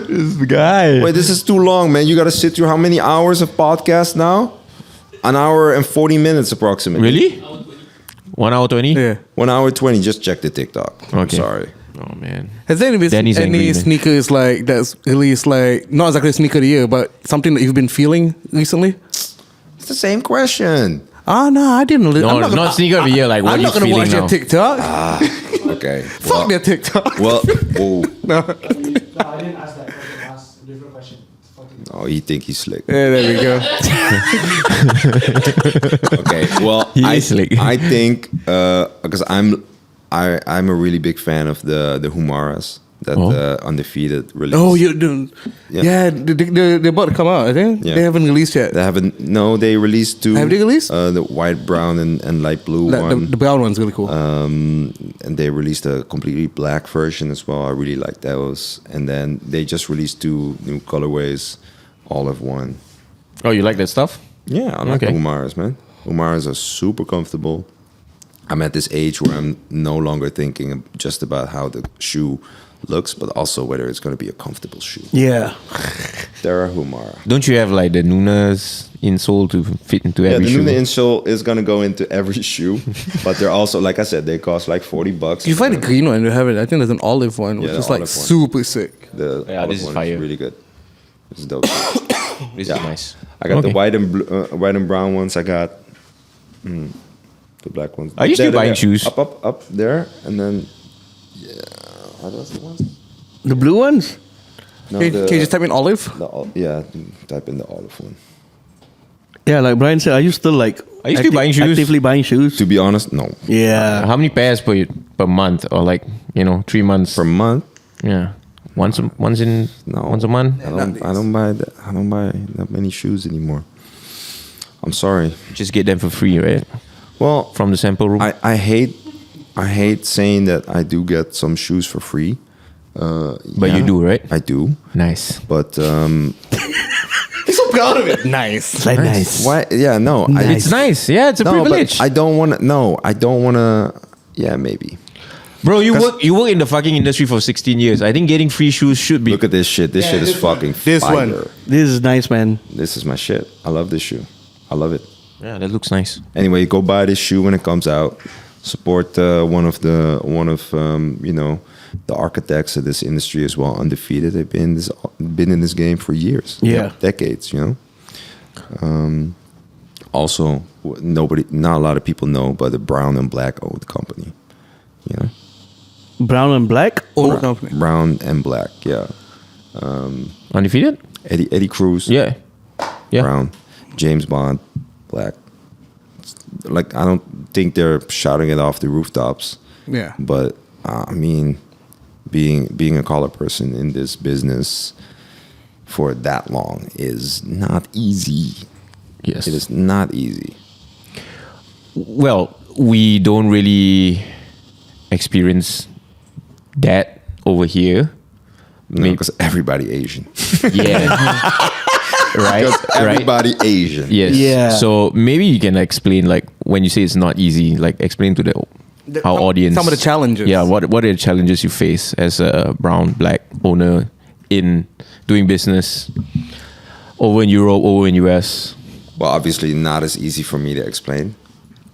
This guy. Wait, this is too long, man. You got to sit through how many hours of podcast now? An hour and 40 minutes approximately. Really? 1 hour 20? Yeah. 1 hour 20. Just check the TikTok. I'm Okay. sorry. Oh man. Has there been Danny's angry, any man. sneakers like that's released like not exactly a sneaker of the year, but something that you've been feeling recently? It's the same question. No, I didn't. No, I'm not sneaker of the year. Like, what I'm are not you gonna feeling watch now? their TikTok. Okay. Fuck their TikTok. Well, whoa. No. No, I didn't ask that question. I asked a different question. Fucking Oh, he think he's slick. Yeah, there we go. Okay. Well, He is slick. I think because I'm a really big fan of the Humaras that undefeated release. Oh, you do. Yeah. Yeah, they're about to come out. I think Yeah. they haven't released yet. They haven't. No, they released two. Have they released? The white, brown, and light blue Like, one. the brown one's really cool. And they released a completely black version as well. I really like those. And then they just released two new colorways, all of one. Oh, you like that stuff? Yeah, I like Okay. the Umaras, man. Umaras are super comfortable. I'm at this age where I'm no longer thinking just about how the shoe looks, but also whether it's going to be a comfortable shoe. Yeah. They're a Humara. Don't you have like the Nuna's insole to fit into Yeah, every the shoe? Nuna insole is going to go into every shoe, but they're also, like I said, they cost like $40. you find the green one, you have it. I think there's an olive one, which Yeah, is the like olive one. super sick. The Yeah, olive this is one fire. really good. This is dope. This Yeah. is nice. I got the Okay. white and brown ones. I got the black ones. Are you still buying shoes? Up there, and then are those the ones? The blue ones? No, Can you just type in olive? type in the olive one. Yeah, like Bryan said, are you still like Are you still buying shoes? actively buying shoes? To be honest, no. Yeah. How many pairs per month, or like 3 months? Per month, Yeah, once a no. month. I don't buy that many shoes anymore. I'm sorry. Just get them for free, right? Well, From the sample room. I hate I hate saying that I do get some shoes for free. But you do, right? I do. Nice. But He's so proud of it. Nice. Like nice. why? Yeah, no. It's nice. Yeah, it's a privilege. But I don't want to. No, I don't want to. Yeah, maybe. Bro, you work in the fucking industry for 16 years. I think getting free shoes should be. Look at this shit. This shit is fucking This fire. one. This is nice, man. This is my shit. I love this shoe. I love it. Yeah, that looks nice. Anyway, go buy this shoe when it comes out. Support one of you know, the architects of this industry as well. Undefeated. They've been in this game for years. Yeah. Decades. You know. Also, not a lot of people know, but the Brown and Black owned company. You know. Brown and black. Old company. Brown and Black. Yeah. Undefeated? Eddie Cruz. Yeah. Brown, James Bond, Black. Like, I don't think they're shouting it off the rooftops. Yeah. But I mean, being a color person in this business for that long is not easy. Yes. It is not easy. Well, we don't really experience that over here. No, because everybody Asian. Yeah. Right? Because everybody Asian. Yes. Yeah. So maybe you can explain, like, when you say it's not easy, like, explain to our audience some of the challenges. Yeah, what are the challenges you face as a brown, black owner in doing business over in Europe, over in US? Well, obviously not as easy for me to explain,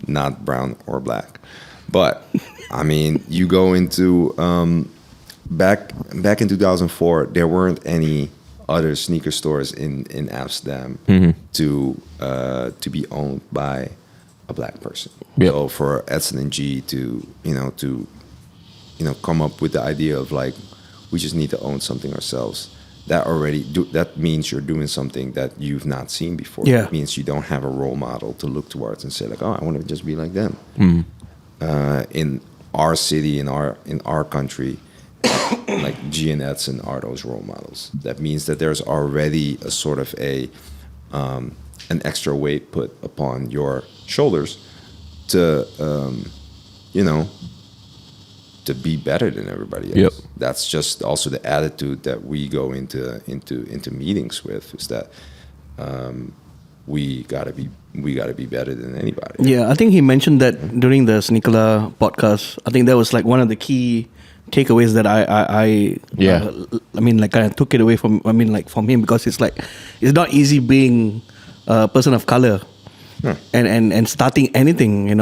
not brown or black. But, I mean, you go into, back in 2004, there weren't any other sneaker stores in Amsterdam to be owned by a black person. Yep. So for Edson and G to come up with the idea of, like, we just need to own something ourselves. That means you're doing something that you've not seen before. Yeah. It means you don't have a role model to look towards and say, like, oh, I want to just be like them. In our city, in our country, like G and Edson are those role models. That means that there's already a sort of an extra weight put upon your shoulders to to be better than everybody else. Yep. That's just also the attitude that we go into meetings with, is that we gotta be better than anybody. Yeah, I think he mentioned that during the SneakerlahtV podcast. I think that was like one of the key takeaways that I kind of took it away from him, because it's like it's not easy being a person of color. And starting anything, and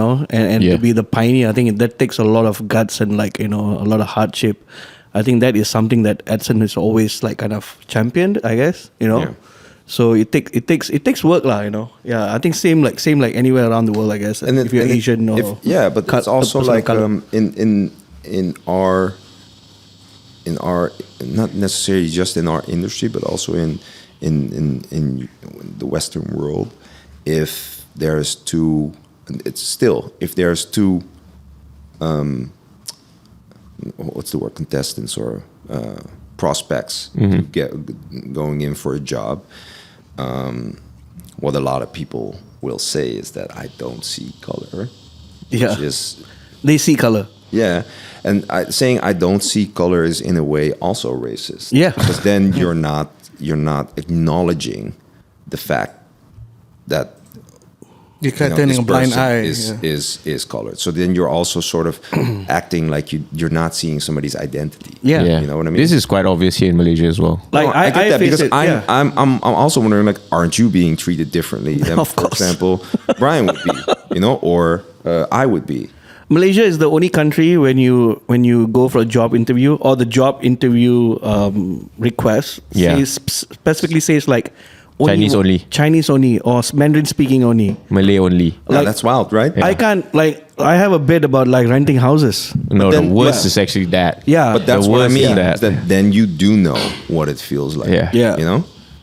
to be the pioneer. I think that takes a lot of guts and a lot of hardship. I think that is something that Edson has always kind of championed, I guess, Yeah. So it takes work, Yeah, I think same like anywhere around the world, I guess. And if you're Asian or but it's also like in our not necessarily just in our industry, but also in the Western world. If there's two contestants or prospects to get going in for a job, what a lot of people will say is that I don't see color. Yeah. Which is, they see color. yeah, and saying I don't see color is in a way also racist. Yeah. Because then you're not acknowledging the fact that You're kind of turning a blind eye. is colored. So then you're also sort of acting like you're not seeing somebody's identity. Yeah. Yeah. You know what I mean? This is quite obvious here in Malaysia as well. Like No, I get that face because it, yeah. I'm also wondering, like, aren't you being treated differently than, Of for course. example, Bryan would be, or I would be. Malaysia is the only country when you go for a job interview, or the job interview request specifically says like Chinese only, or Mandarin speaking only. Malay only. Yeah, that's wild, right? I can't I have a bit about renting houses. No, then- the worst yeah. is actually that. Yeah. But that's The what I worst mean. is that. is that then you do know what it feels like. Yeah. Yeah.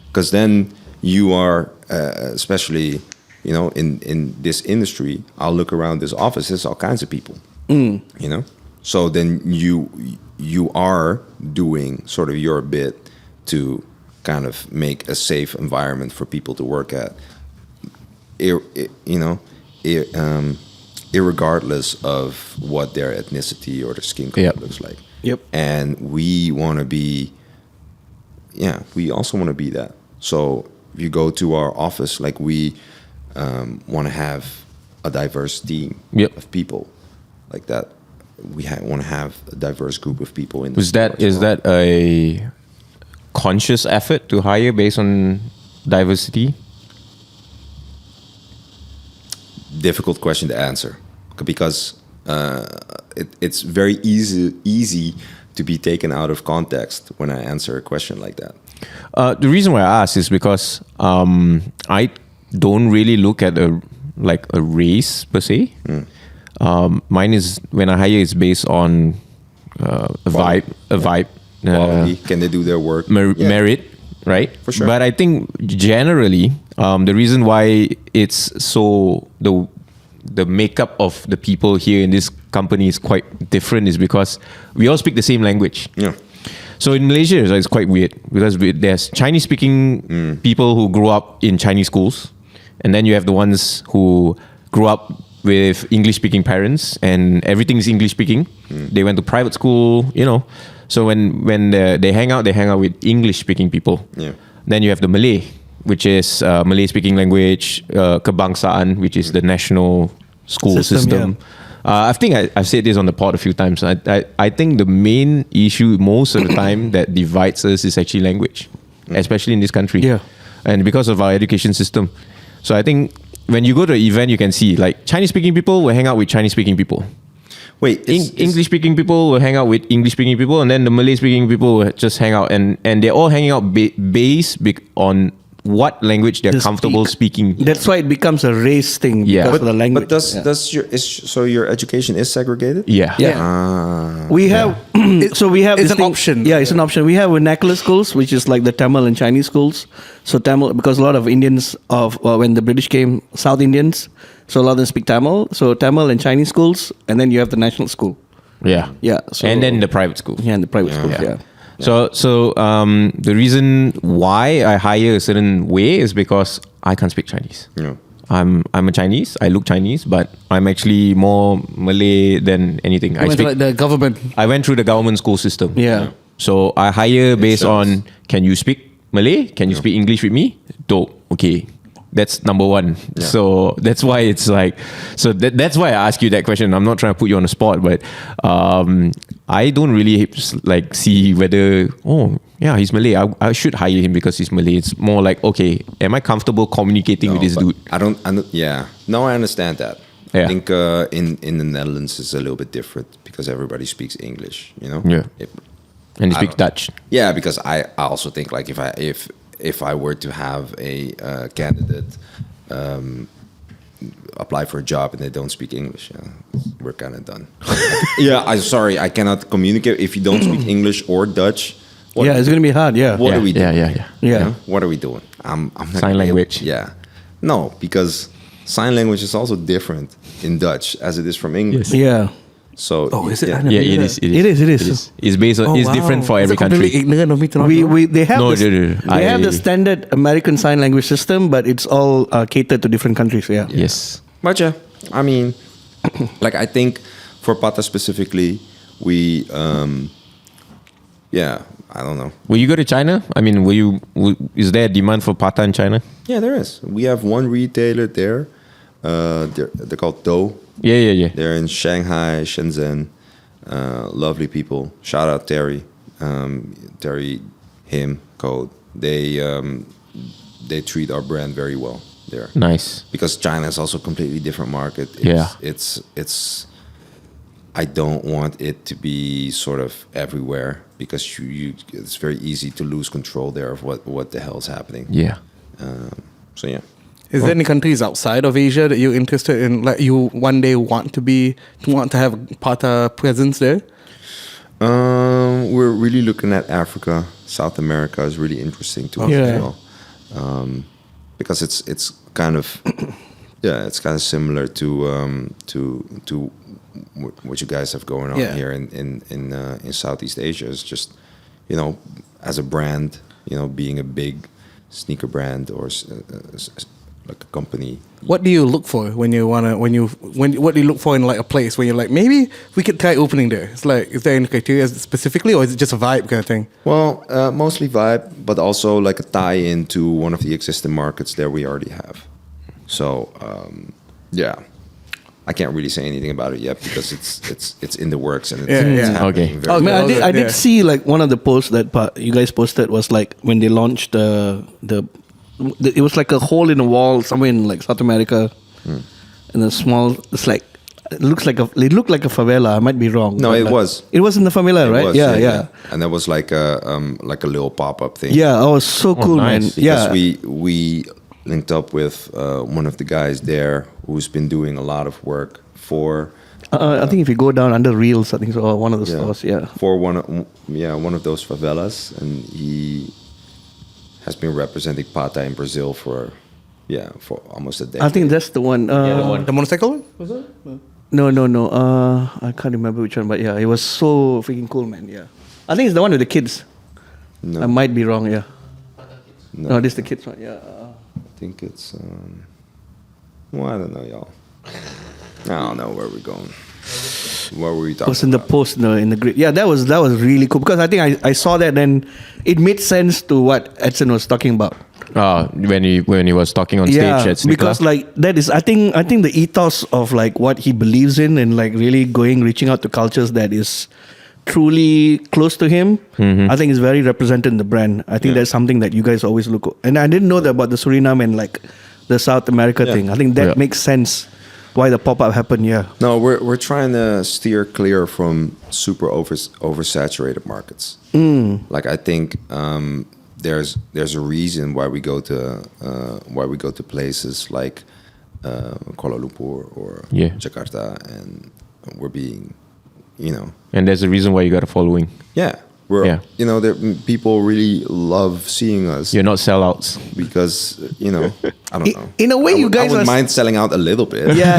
Because then you are, especially, in this industry, I'll look around this office, there's all kinds of people. So then you are doing sort of your bit to kind of make a safe environment for people to work at. irregardless of what their ethnicity or their skin color Yep. looks like. Yep. And we want to be, we also want to be that. So if you go to our office, like we want to have a diverse team Yep. of people like that. We want to have a diverse group of people in the Is that a conscious effort to hire based on diversity? difficult question to answer because it's very easy to be taken out of context when I answer a question like that. The reason why I ask is because I don't really look at a race per se. Mine is when I hire is based on a vibe. Quality. Can they do their work? Merit, right? For sure. But I think generally, the reason why it's so the makeup of the people here in this company is quite different is because we all speak the same language. Yeah. So in Malaysia, it's quite weird because there's Chinese-speaking people who grew up in Chinese schools, and then you have the ones who grew up with English-speaking parents, and everything's English-speaking. They went to private school, So when they hang out with English-speaking people. Yeah. Then you have the Malay, which is Malay-speaking language, kebangsaan, which is the national school system. I think I've said this on the pod a few times. I think the main issue most of the time that divides us is actually language, especially in this country. Yeah. And because of our education system. So I think when you go to an event, you can see like Chinese-speaking people will hang out with Chinese-speaking people. Wait, English-speaking people will hang out with English-speaking people, and then the Malay-speaking people will just hang out, and they're all hanging out based on what language they're They comfortable speak. speaking. That's why it becomes a race thing Yeah. because of the language. But so your education is segregated? Yeah. We have we have It's this an thing- option. Yeah, it's an option. We have vernacular schools, which is like the Tamil and Chinese schools. So Tamil, because a lot of Indians when the British came, South Indians, so a lot of them speak Tamil. So Tamil and Chinese schools, and then you have the national school. Yeah. Yeah, so- and then the private school. Yeah, and the private schools. Yeah. So the reason why I hire a certain way is because I can't speak Chinese. Yeah. I'm a Chinese. I look Chinese, but I'm actually more Malay than anything. I Went to, like the government. I went through the government school system. Yeah. So I hire based sense. on, can you speak Malay? Can you speak English with me? Dope. Okay. That's number one. So that's why it's like, that's why I ask you that question. I'm not trying to put you on the spot, but I don't really like see whether, he's Malay. I should hire him because he's Malay. It's more like, okay, am I comfortable communicating with this but dude? I don't. No, I understand that. Yeah. I think in the Netherlands it's a little bit different because everybody speaks English. Yeah. And he speaks Dutch. Yeah, because I also think like if I were to have a candidate apply for a job and they don't speak English, we're kind of done. I'm sorry, I cannot communicate if you don't speak English or Dutch. It's going to be hard. Yeah. What are we doing? Yeah. Yeah. You know, what are we doing? I'm not Sign gonna be language. Yeah. No, because sign language is also different in Dutch as it is from English. Yeah. So Is it? yeah. I never Yeah, knew it that. is. It is. It's based on. It's different for every Is it completely country. ignorant of me to not know? They have No, this, no. they have the standard American Sign Language system, but it's all catered to different countries. Yeah. Yes. But yeah, I mean, like I think for Patta specifically, we, I don't know. Will you go to China? I mean, is there a demand for Patta in China? Yeah, there is. We have one retailer there. They're called Dough. Yeah. They're in Shanghai, Shenzhen. Lovely people. Shout out Terry, him, Code. They treat our brand very well there. Nice. Because China is also a completely different market. It's I don't want it to be sort of everywhere because it's very easy to lose control there of what the hell is happening. Yeah. So yeah. Is there any countries outside of Asia that you're interested in? Like you one day want to have Patta presence there? We're really looking at Africa. South America is really interesting to us as well. Because it's kind of it's kind of similar to what you guys have going on here in Southeast Asia. It's just as a brand, being a big sneaker brand or like a company. What do you look for when you wanna what do you look for in like a place when you're like, maybe we could try opening there? It's like, is there any criteria specifically, or is it just a vibe kind of thing? Well, mostly vibe, but also like a tie into one of the existing markets that we already have. So yeah, I can't really say anything about it yet because it's in the works and it's happening. Okay. Very Man, I did Yeah. see like one of the posts that you guys posted was like when they launched it was like a hole in the wall somewhere in like South America, and a small. It's like it looked like a favela. I might be wrong. No, but it like, was. It was in the favela, It right? was, Yeah. And that was like a little pop-up thing. Yeah, oh, it was so cool, nice. man. Yeah, Because we linked up with one of the guys there who's been doing a lot of work for I think if you go down under Reels, I think so, or one of the stores. Yeah. for one of those favelas, and he has been representing Patta in Brazil for almost a decade. I think that's the one. The motorcycle one? Was it? No. No. I can't remember which one, but yeah, it was so freaking cool, man. Yeah, I think it's the one with the kids. No. I might be wrong. Yeah. No. No, this is the kids one. Yeah. I think it's well, I don't know, y'all. I don't know where we're going. What were we talking Was in the about? post in the grid. Yeah, that was really cool because I think I saw that and it made sense to what Edson was talking about. When he was talking on stage at Sneakerlahtv. because like that is I think the ethos of like what he believes in and like really reaching out to cultures that is truly close to him. I think is very represented in the brand. I think that's something that you guys always look. And I didn't know that about the Suriname and like the South America thing. I think that makes sense why the pop up happened. Yeah. No, we're trying to steer clear from super oversaturated markets. Like I think there's a reason why we go to places like Kuala Lumpur or Jakarta, and we're being, And there's a reason why you got a following. People really love seeing us. You're not sellouts. Because I don't know. In a way, you guys I wouldn't are mind selling out a little bit. Yeah.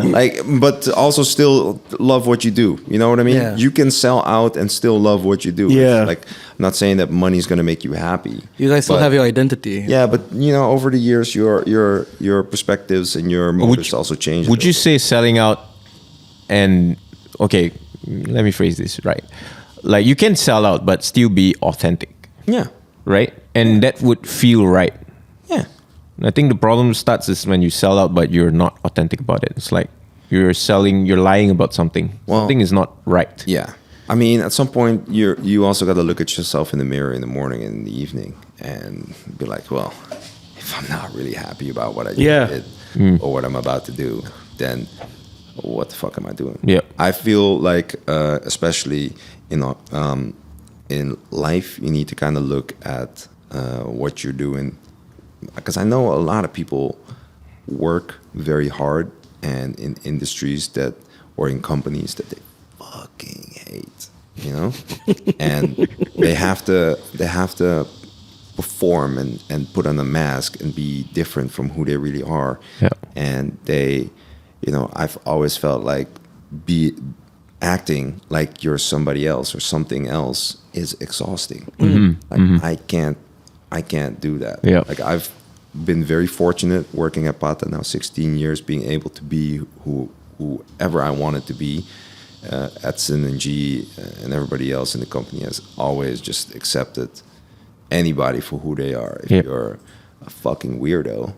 Like, but also still love what you do. You know what I mean? Yeah. You can sell out and still love what you do. Yeah. Like, I'm not saying that money's gonna make you happy. You guys still but- have your identity. Yeah, but over the years, your perspectives and your motives also change. Would you say selling out and okay, let me phrase this right. Like you can sell out but still be authentic. Yeah. Right? And that would feel right. Yeah. I think the problem starts is when you sell out but you're not authentic about it. It's like you're lying about something. Well, something is not right. Yeah. I mean, at some point, you also got to look at yourself in the mirror in the morning and in the evening and be like, well, if I'm not really happy about what I did or what I'm about to do, then what the fuck am I doing? Yeah. I feel like, especially in life, you need to kind of look at what you're doing, because I know a lot of people work very hard and in industries or in companies that they fucking hate, and they have to perform and put on a mask and be different from who they really are. Yeah. And they, I've always felt like acting like you're somebody else or something else is exhausting. Like I can't do that. Yeah. Like I've been very fortunate working at Patta now 16 years, being able to be whoever I wanted to be. Edson and G and everybody else in the company has always just accepted anybody for who they are. If you're a fucking weirdo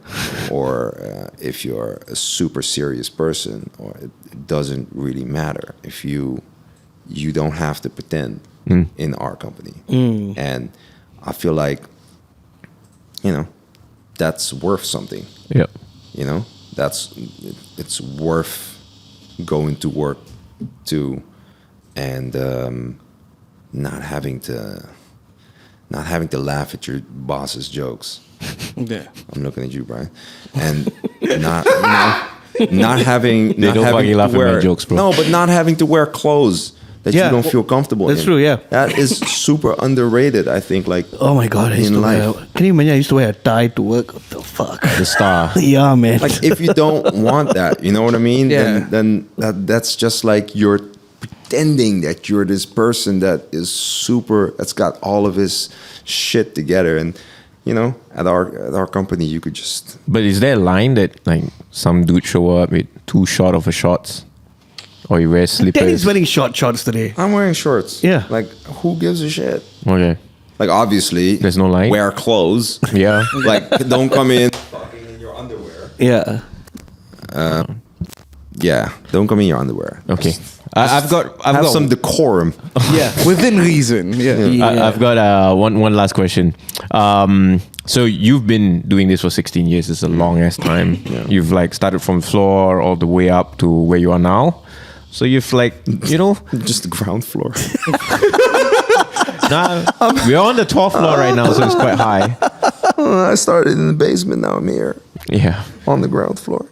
or if you're a super serious person, or it doesn't really matter. If you don't have to pretend in our company. And I feel like, that's worth something. Yeah. It's worth going to work to and not having to laugh at your boss's jokes. Yeah. I'm looking at you, Bryan, and not having They don't fucking laugh at my jokes, bro. No, but not having to wear clothes that you don't feel comfortable. That's in. true, yeah. That is super underrated. I think. Like, Oh my god, I used in to wear, life. can you imagine I used to wear a tie to work? What the fuck? The star. Yeah, man. Like if you don't want that, you know what I mean? Yeah. Then that's just like you're pretending that you're this person that is super, that's got all of his shit together. And, you know, at our company, you could just. But is there a line that like some dude show up with too short of a shorts, or you wear slippers? Danny's wearing shorts today. I'm wearing shorts. Yeah. Like, who gives a shit? Okay. Like, obviously, There's no line? Wear clothes. Yeah. Like, don't come in fucking in your underwear. Yeah. Yeah, don't come in your underwear. Okay. I've got some decorum. Yeah, within reason. Yeah. I've got one last question. So you've been doing this for 16 years. It's a long ass time. You've like started from floor all the way up to where you are now. So you've like, you know, Just the ground floor. we're on the 12th floor right now, so it's quite high. I started in the basement. Now I'm here Yeah. on the ground floor.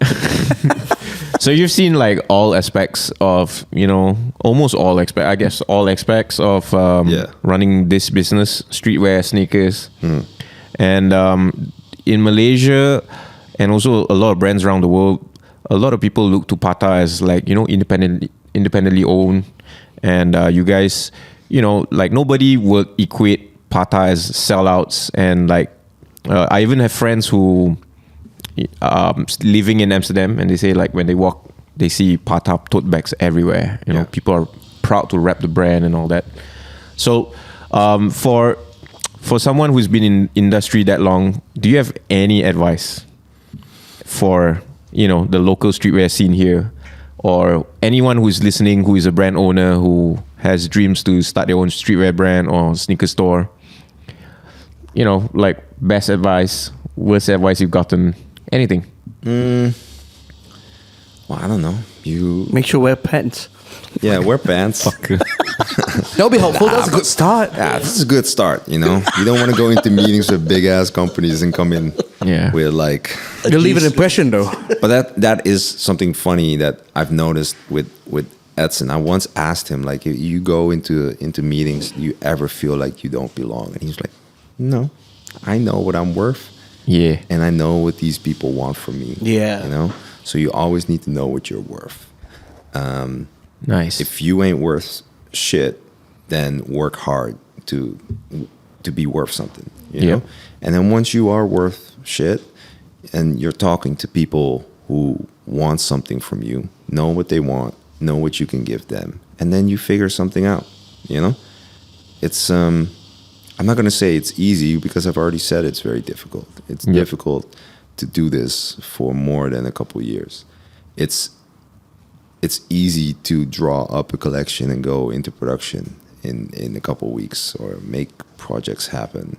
So you've seen like all aspects of, you know, almost all aspects, I guess, all aspects of running this business, streetwear, sneakers. And in Malaysia and also a lot of brands around the world, a lot of people look to Patta as like, you know, independently owned. And you guys, you know, like nobody will equate Patta as sellouts. And like, I even have friends who living in Amsterdam, and they say like when they walk, they see Patta tote bags everywhere. You know, people are proud to rep the brand and all that. So for someone who's been in industry that long, do you have any advice for, you know, the local streetwear scene here, or anyone who's listening who is a brand owner who has dreams to start their own streetwear brand or sneaker store? You know, like best advice, worst advice you've gotten, anything. Well, I don't know. You Make sure wear pants. wear pants. That'll be helpful. That's a good start. Yeah, this is a good start. You know, you don't want to go into meetings with big ass companies and come in with like. You'll leave an impression though. But that is something funny that I've noticed with Edson. I once asked him, like, you go into meetings, do you ever feel like you don't belong? And he's like, no, I know what I'm worth. Yeah. And I know what these people want from me. Yeah. You know? So you always need to know what you're worth. Nice. If you ain't worth shit, then work hard to be worth something. You know? And then once you are worth shit and you're talking to people who want something from you, know what they want, know what you can give them, and then you figure something out. You know? It's I'm not going to say it's easy because I've already said it's very difficult. It's difficult to do this for more than a couple of years. It's easy to draw up a collection and go into production in a couple of weeks or make projects happen.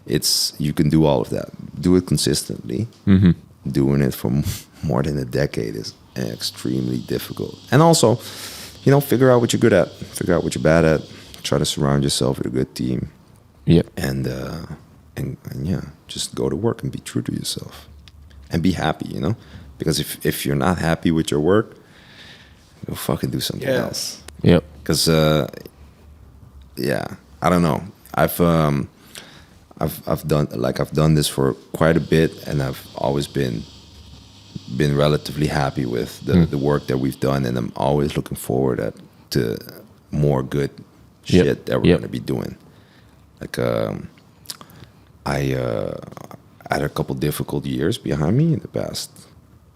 You can do all of that. Do it consistently. Doing it for more than a decade is extremely difficult. And also, you know, figure out what you're good at. Figure out what you're bad at. Try to surround yourself with a good team. Yep. And yeah, just go to work and be true to yourself and be happy, you know, because if you're not happy with your work, go fucking do something else. Yep. Because I don't know. I've done this for quite a bit, and I've always been relatively happy with the work that we've done, and I'm always looking forward to more good shit that we're gonna be doing. Like I had a couple difficult years behind me in the past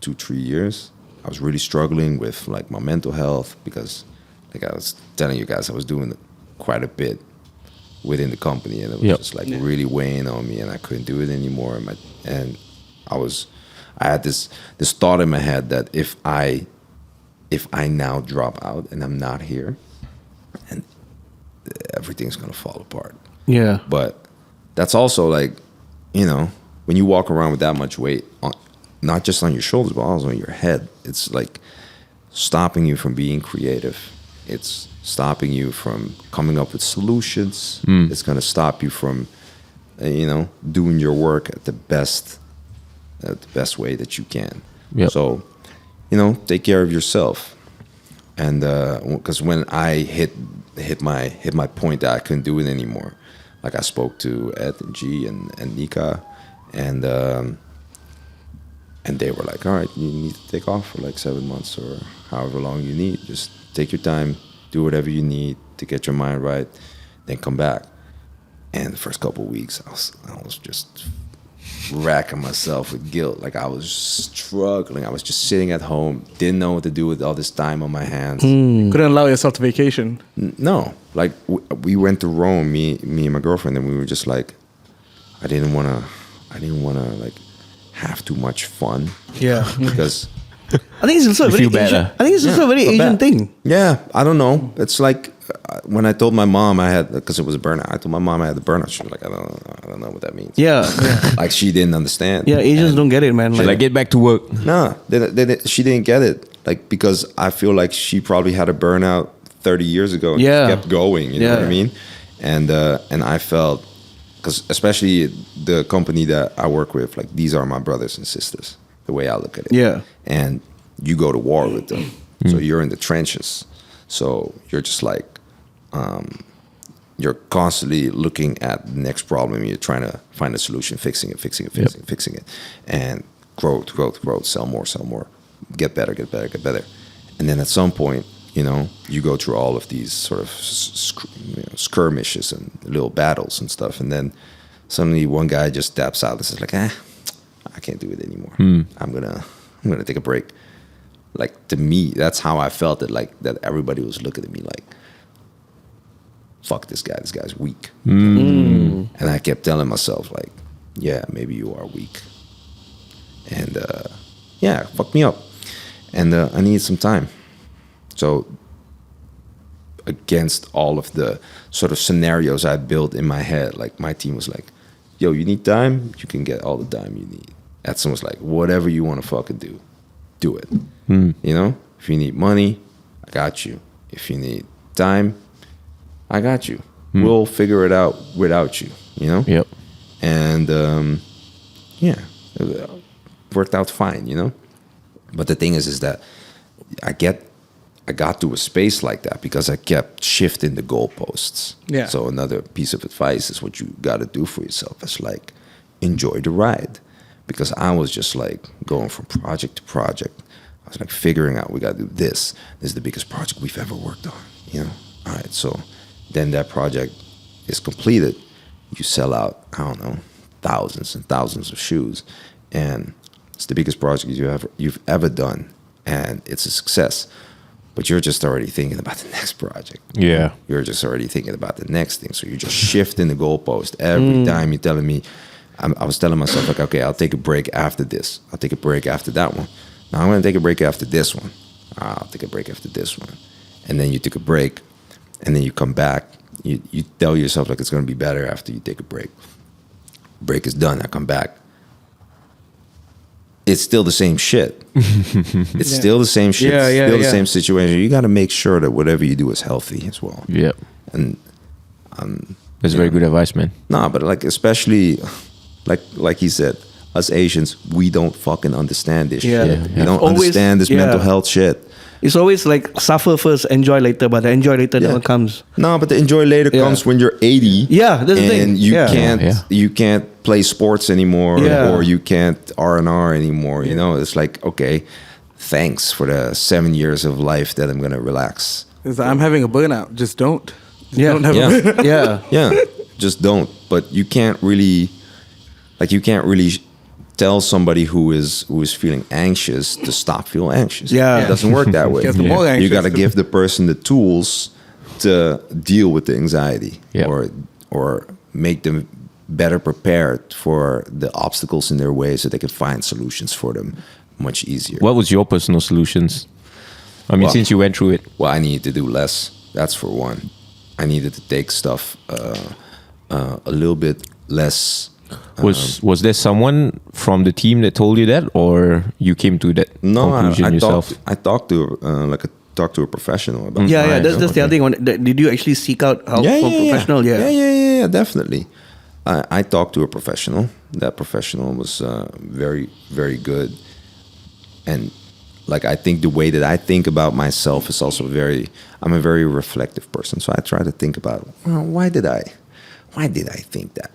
2-3 years. I was really struggling with like my mental health because, like I was telling you guys, I was doing quite a bit within the company, and it was just like really weighing on me, and I couldn't do it anymore. And I had this thought in my head that if I now drop out and I'm not here, and everything's gonna fall apart. Yeah. But that's also like, you know, when you walk around with that much weight, not just on your shoulders, but also on your head, it's like stopping you from being creative. It's stopping you from coming up with solutions. It's going to stop you from, you know, doing your work at the best way that you can. Yep. So, you know, take care of yourself. And because when I hit my point that I couldn't do it anymore, like I spoke to Ed and G and Nika, and they were like, all right, you need to take off for like 7 months or however long you need. Just take your time, do whatever you need to get your mind right, then come back. And the first couple of weeks, I was just racking myself with guilt. Like I was struggling. I was just sitting at home, didn't know what to do with all this time on my hands. Couldn't allow yourself to vacation. No, like we went to Rome, me and my girlfriend, and we were just like, I didn't want to like have too much fun. Yeah. Because I think it's also a very feel Asian. better. I think it's also a very Asian thing. yeah, I don't know. It's like when I told my mom I had, because it was a burnout. I told my mom I had the burnout. She was like, I don't know what that means. Yeah. Like she didn't understand. Yeah, Asians don't get it, man. Like, get back to work. No, she didn't get it. Like, because I feel like she probably had a burnout 30 years ago and Yeah. kept going. You know what I mean? And I felt, because especially the company that I work with, like these are my brothers and sisters, the way I look at it. Yeah. And you go to war with them. So you're in the trenches. So you're just like, you're constantly looking at the next problem. You're trying to find a solution, fixing it. And growth, sell more, get better. And then at some point, you know, you go through all of these sort of skirmishes and little battles and stuff. And then suddenly one guy just taps out and says like, I can't do it anymore. I'm gonna take a break. Like, to me, that's how I felt it. Like that everybody was looking at me like, fuck this guy. This guy's weak. And I kept telling myself like, yeah, maybe you are weak. And yeah, fuck me up. And I need some time. So against all of the sort of scenarios I built in my head, like my team was like, yo, you need time? You can get all the time you need. Edson was like, whatever you want to fucking do it. You know, if you need money, I got you. If you need time, I got you. We'll figure it out without you, you know? Yep. And yeah, it worked out fine, you know? But the thing is that I got to a space like that because I kept shifting the goalposts. Yeah. So another piece of advice is what you got to do for yourself is like, enjoy the ride. Because I was just like going from project to project. I was like figuring out we got to do this. This is the biggest project we've ever worked on, you know? All right, so then that project is completed. You sell out, I don't know, thousands and thousands of shoes. And it's the biggest project you've ever done. And it's a success. But you're just already thinking about the next project. Yeah. You're just already thinking about the next thing. So you're just shifting the goalpost. Every time you're telling me, I was telling myself, like, okay, I'll take a break after this. I'll take a break after that one. Now I'm going to take a break after this one. I'll take a break after this one. And then you took a break. And then you come back. You tell yourself, like, it's going to be better after you take a break. Break is done. I come back. It's still the same shit. It's still the same shit. Yeah, It's still the yeah. same situation. You got to make sure that whatever you do is healthy as well. Yep. And That's very good advice, man. nah, but like especially like he said, us Asians, we don't fucking understand this Yeah. shit. Yeah. We don't Always- understand this yeah. mental health shit. It's always like suffer first, enjoy later, but the enjoy later never comes. No, but the enjoy later Yeah. comes when you're 80. Yeah, that's the thing. And you Yeah. can't Yeah. you can't play sports anymore Yeah. or you can't R&R anymore, you know? It's like, okay, thanks for the 7 years of life that I'm going to relax. It's like, I'm having a burnout. Just don't. Yeah. Don't have Yeah. a burnout. Yeah. Yeah, just don't. But you can't really tell somebody who is feeling anxious to stop feeling anxious. Yeah. It doesn't work that way. Gets more You anxious got to to- give the person the tools to deal with the anxiety, Yeah. or make them better prepared for the obstacles in their way, so they can find solutions for them much easier. What was your personal solutions? I mean, Well- since you went through it. Well, I needed to do less. That's for one. I needed to take stuff a little bit less. Was there someone from the team that told you that, or you came to that conclusion yourself? I talked to a professional about Yeah, yeah. it. That's the other thing. Did you actually seek out help from professional? Yeah, definitely. I talked to a professional. That professional was very, very good. And like, I think the way that I think about myself is also I'm a very reflective person. So I try to think about, well, why did I think that?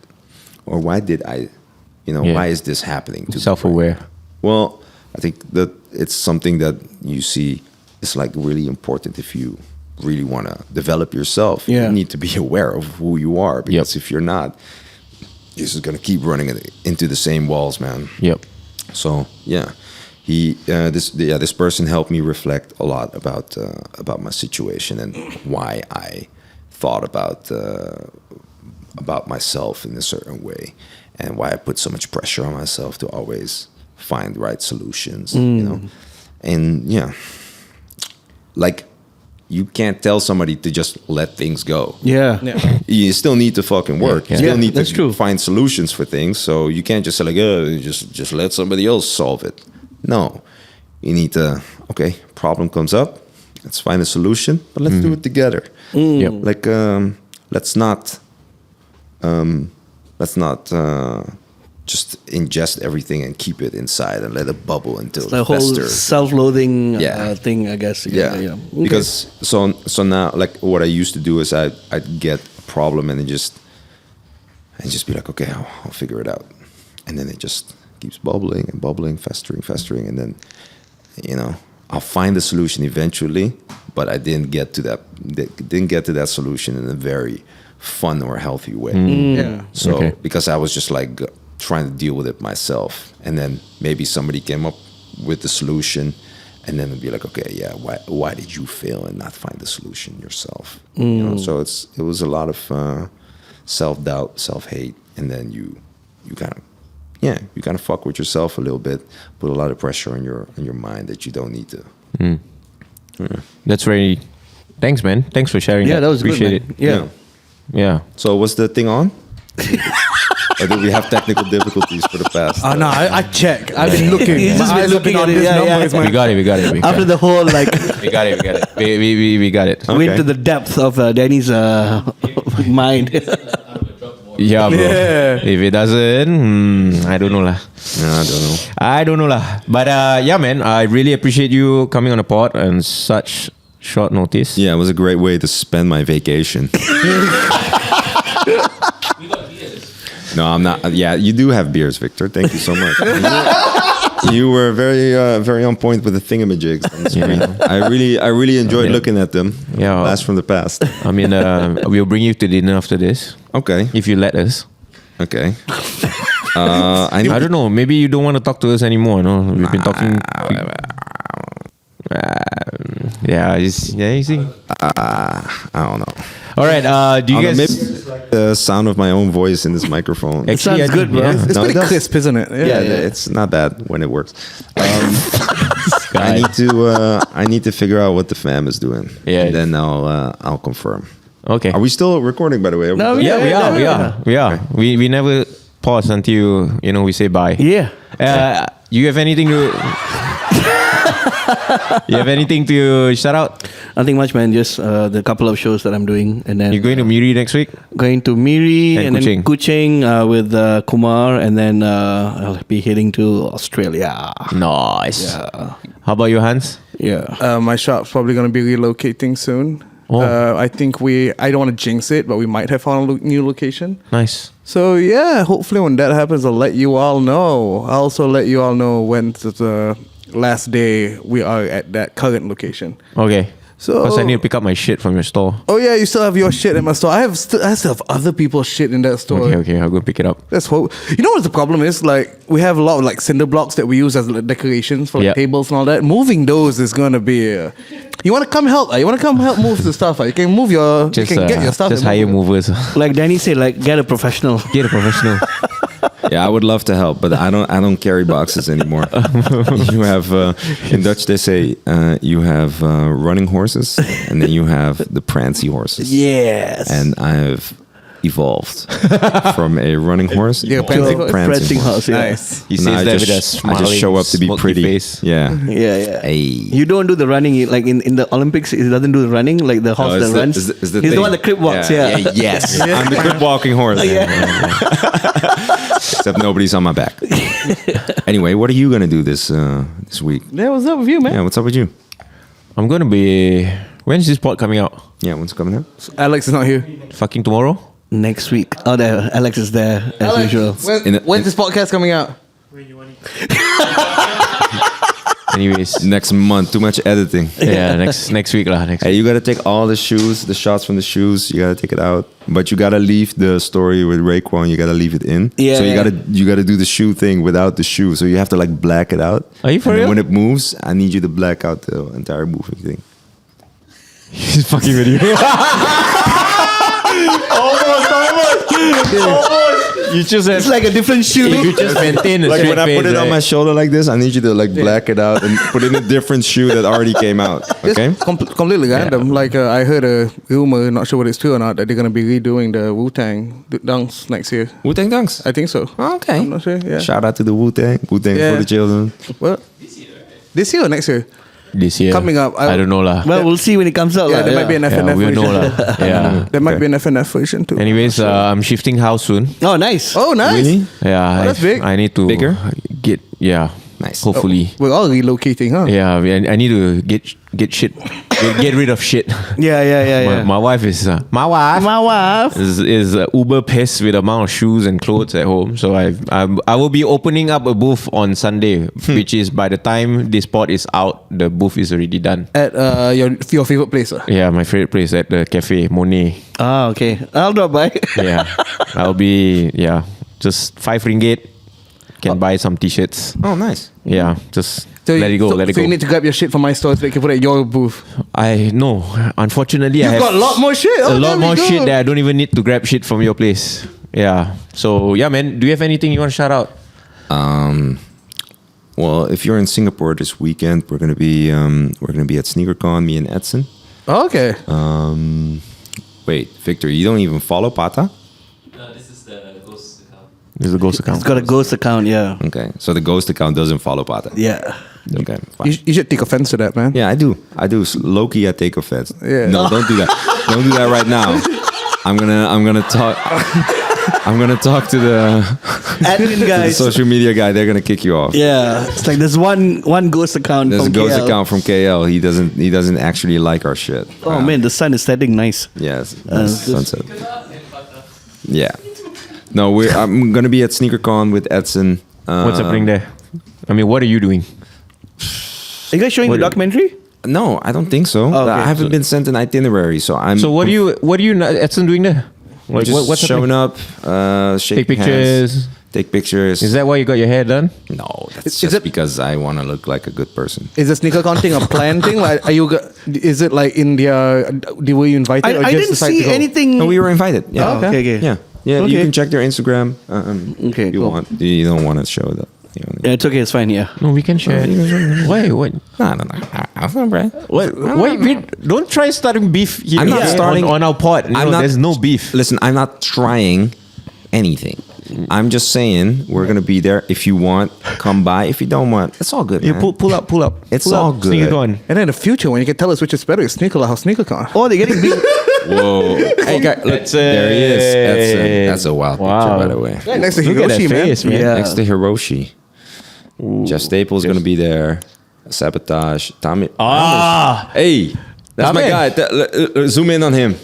Or why did I, why is this happening to me? Self-aware. Well, I think that it's something that you see is like really important if you really want to develop yourself. Yeah. You need to be aware of who you are, because if you're not, you're just gonna keep running into the same walls, man. Yep. So yeah, this person helped me reflect a lot about my situation and why I thought about myself in a certain way, and why I put so much pressure on myself to always find the right solutions, you know. And yeah, like, you can't tell somebody to just let things go. Yeah. You still need to fucking work. You Yeah, still need that's to true. find solutions for things. So you can't just say like, just let somebody else solve it. No, you need to. Okay, problem comes up. Let's find a solution, but let's do it together. Yep. Like, let's not just ingest everything and keep it inside and let it bubble until The it whole festers. self-loathing Yeah. thing, I guess. Yeah. Okay. Because so now, like, what I used to do is I'd get a problem and just be like, okay, I'll figure it out, and then it just keeps bubbling and bubbling, festering, and then, you know, I'll find the solution eventually, but I didn't get to that solution in a very fun or healthy way. Yeah. So Okay. because I was just like trying to deal with it myself, and then maybe somebody came up with the solution, and then it'd be like, okay, yeah, why did you fail and not find the solution yourself? You know, so it was a lot of self-doubt, self-hate, and then you kind of fuck with yourself a little bit, put a lot of pressure on your mind that you don't need to. That's very. Thanks, man. Thanks for sharing. Yeah, that was Appreciate good, it. man. Yeah. Yeah. So was the thing on? Or did we have technical difficulties for the past? Oh no, I check. I've been looking. He's My just been eyes have been looking on at it, these yeah, yeah. numbers, man. We got it. After the whole like We got it. We got it. Okay. went to the depth of Danny's mind. Yeah, bro. Yeah. If it doesn't, I don't know lah. I don't know. But yeah, man, I really appreciate you coming on the pod on such short notice. Yeah, it was a great way to spend my vacation. No, I'm not. Yeah, you do have beers, Victor. Thank you so much. You were very on point with the thingamajigs on the screen. I really enjoyed looking at them. Yeah. Blast from the past. I mean, we'll bring you to dinner after this Okay. if you let us. Okay. I don't know. Maybe you don't want to talk to us anymore. No, we've been talking. You see. I don't know. All right. Do you I don't know, guys? maybe the sound of my own voice in this microphone. Actually, sounds good, bro. Yeah. It's No, pretty it does. crisp, isn't it? Yeah, it's not bad when it works. Guy. I need to figure out what the fam is doing. Yeah. And then I'll confirm. Okay. Are we still recording, by the way? No, Yeah, Yeah. we are. We never pause until we say bye. Yeah. You have anything to? You have anything to shout out? Nothing much, man. Just the couple of shows that I'm doing, and then You're going to Miri next week? going to Miri And and then Kuching with Kumar, and then I'll be heading to Australia. Nice. Yeah. How about you, Hans? Yeah. My shop's probably going to be relocating soon. Oh. I think I don't want to jinx it, but we might have found a new location. Nice. So yeah, hopefully when that happens, I'll let you all know. I'll also let you all know when the last day we are at that current location. Okay. So- Because I need to pick up my shit from your store. Oh yeah, you still have your shit in my store. I still have other people's shit in that store. Okay. I'll go pick it up. Let's hope. You know what the problem is? Like, we have a lot of like cinder blocks that we use as like, decorations for like, Yep. tables and all that. Moving those is gonna be. You want to come help? You want to come help move the stuff? You can move your. Just, you can get your stuff. just and hire move it. movers. Like Danny said, like get a professional. Get a professional. Yeah, I would love to help, but I don't carry boxes anymore. You have in Dutch they say you have running horses, and then you have the prancy horses. Yes. And I have evolved from a running horse Yeah, to prancing a horse. prancing Prancing horse. horse. Yeah. Nice. He And says I that with a just, I smiling, just show up to be smoky pretty. face. Yeah. Yeah. Hey. You don't do the running like in the Olympics. He doesn't do the running like the horse it's that the- runs. is the He's thing. the one that crip walks. Yeah. Yes. I'm the crip walking horse. Except nobody's on my back. Anyway, what are you gonna do this week? Yeah, what's up with you, man? Yeah, what's up with you? I'm going to be... When's this pod coming out? Yeah, when's coming out? Alex is not here. Fucking tomorrow? Next week. Oh, there. Alex is there as Alex, usual. In the- when's this podcast coming out? Anyways, Next month, too much editing. yeah, next week lah. Next Hey, week. you gotta take all the shoes, the shots from the shoes. You gotta take it out, but you gotta leave the story with Raekwon. You gotta leave it in. Yeah, So you yeah. gotta do the shoe thing without the shoe. So you have to like black it out. Are you for And then real? when it moves, I need you to black out the entire moving thing. He's fucking with you. almost. You just have. It's like a different shoe. You just maintain a Like straight when I face, put it on right? my shoulder like this, I need you to like black it out and put in a different shoe that already came out. Okay. It's completely random. Like I heard a rumor, not sure whether it's true or not, that they're gonna be redoing the Wu-Tang dunks next year. Wu-Tang Dunks. I think so. Okay. I'm not sure. Yeah. Shout out to the Wu-Tang. Wu-Tang Yeah. for the children. Well, this year or next year? This year Coming up, I don't know lah. Well, we'll see when it comes out. Yeah, lah. there might be an Yeah, FNF we'll version. know lah. Yeah. There might be an FNF version too. Anyways, I'm shifting house soon. Oh, nice. Oh, nice. Really? Yeah, that's big. I need to Bigger? get Nice. Hopefully. We're all relocating, huh? Yeah, I need to get shit, get rid of shit. Yeah. My wife is My wife. is uber pissed with the amount of shoes and clothes at home. So I will be opening up a booth on Sunday, which is by the time this pod is out, the booth is already done. At your favorite place, Yeah, my favorite place at the cafe Monet. Ah, okay. I'll drop by. Yeah, I'll be just RM5 can buy some t-shirts. Oh, nice. Yeah, just So let it go. So you need to grab your shit from my store so you can put it at your booth. I know. Unfortunately, I You've have got a lot more shit. a Oh, lot there we more go. shit that I don't even need to grab shit from your place. Yeah. So yeah, man. Do you have anything you want to shout out? Well, if you're in Singapore this weekend, we're gonna be at SneakerCon. Me and Edson. Okay. Wait, Victor, you don't even follow Patta? No, this is the ghost account. There's a ghost account. It's got a ghost account, yeah. Okay, so the ghost account doesn't follow Patta. Yeah. Okay, fine. You should take offense to that, man. Yeah, I do. Low key, I take offense. Yeah. No, don't do that. Don't do that right now. I'm gonna talk. I'm gonna talk to the Admin guys. social media guy. They're gonna kick you off. Yeah. It's like there's one ghost account There's a from ghost KL. account from KL. He doesn't actually like our shit. Oh man, the sun is setting nice. Yes. this- Sunset. Yeah. No, I'm gonna be at SneakerCon with Edson. What's happening there? I mean, what are you doing? Are you guys showing the documentary? No, I don't think so. Oh, okay. I haven't been sent an itinerary, so I'm. So what are you Edson doing there? Like, just what's showing happening? up, shake Take pictures. hands, take pictures. Is that why you got your hair done? No, that's Is just it- because I want to look like a good person. Is the SneakerCon thing a planned thing? Like, is it like in their? Were you invited? or I just didn't decided see to go? anything. No, we were invited. Yeah. Oh, okay. Yeah. Yeah. Okay. You can check their Instagram. Okay, You cool. want? You don't want to show that. Yeah, it's okay. It's fine. Yeah. No, we can share. Why? What? No. I'm not right. Why? Don't try starting beef here. I'm not starting- on our pod. There's no beef. Listen, I'm not trying anything. I'm just saying we're gonna be there. If you want, come by. If you don't want, it's all good. You man. pull up. It's Pull all up. good. Sneak it on. And then in the future, when you can tell us which is better, SneakerLAH or SneakerCon. Oh, they're getting big. Whoa! Hey, guy, look, there he is. That's a wild picture, by the way. Right next to Look at that Hiroshi, man. face, man. Yeah. Next to Hiroshi. Jeff Staples gonna be there. Sabotage. Tommy. Hey, that's my Tommy. guy. Zoom in on him.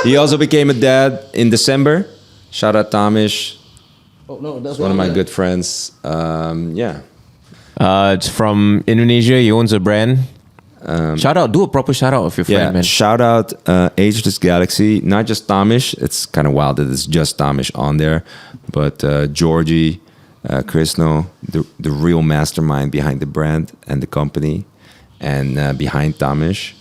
He also became a dad in December. Shout out Tomish. Oh no, that's One of my good friends. Yeah. It's from Indonesia. He owns a brand. Shout out. Do a proper shout out of your friend, Yeah, man. shout out Ageless Galaxy. Not just Tomish. It's kind of wild that it's just Tomish on there. But Georgie, Krishno, the real mastermind behind the brand and the company. And behind Tomish.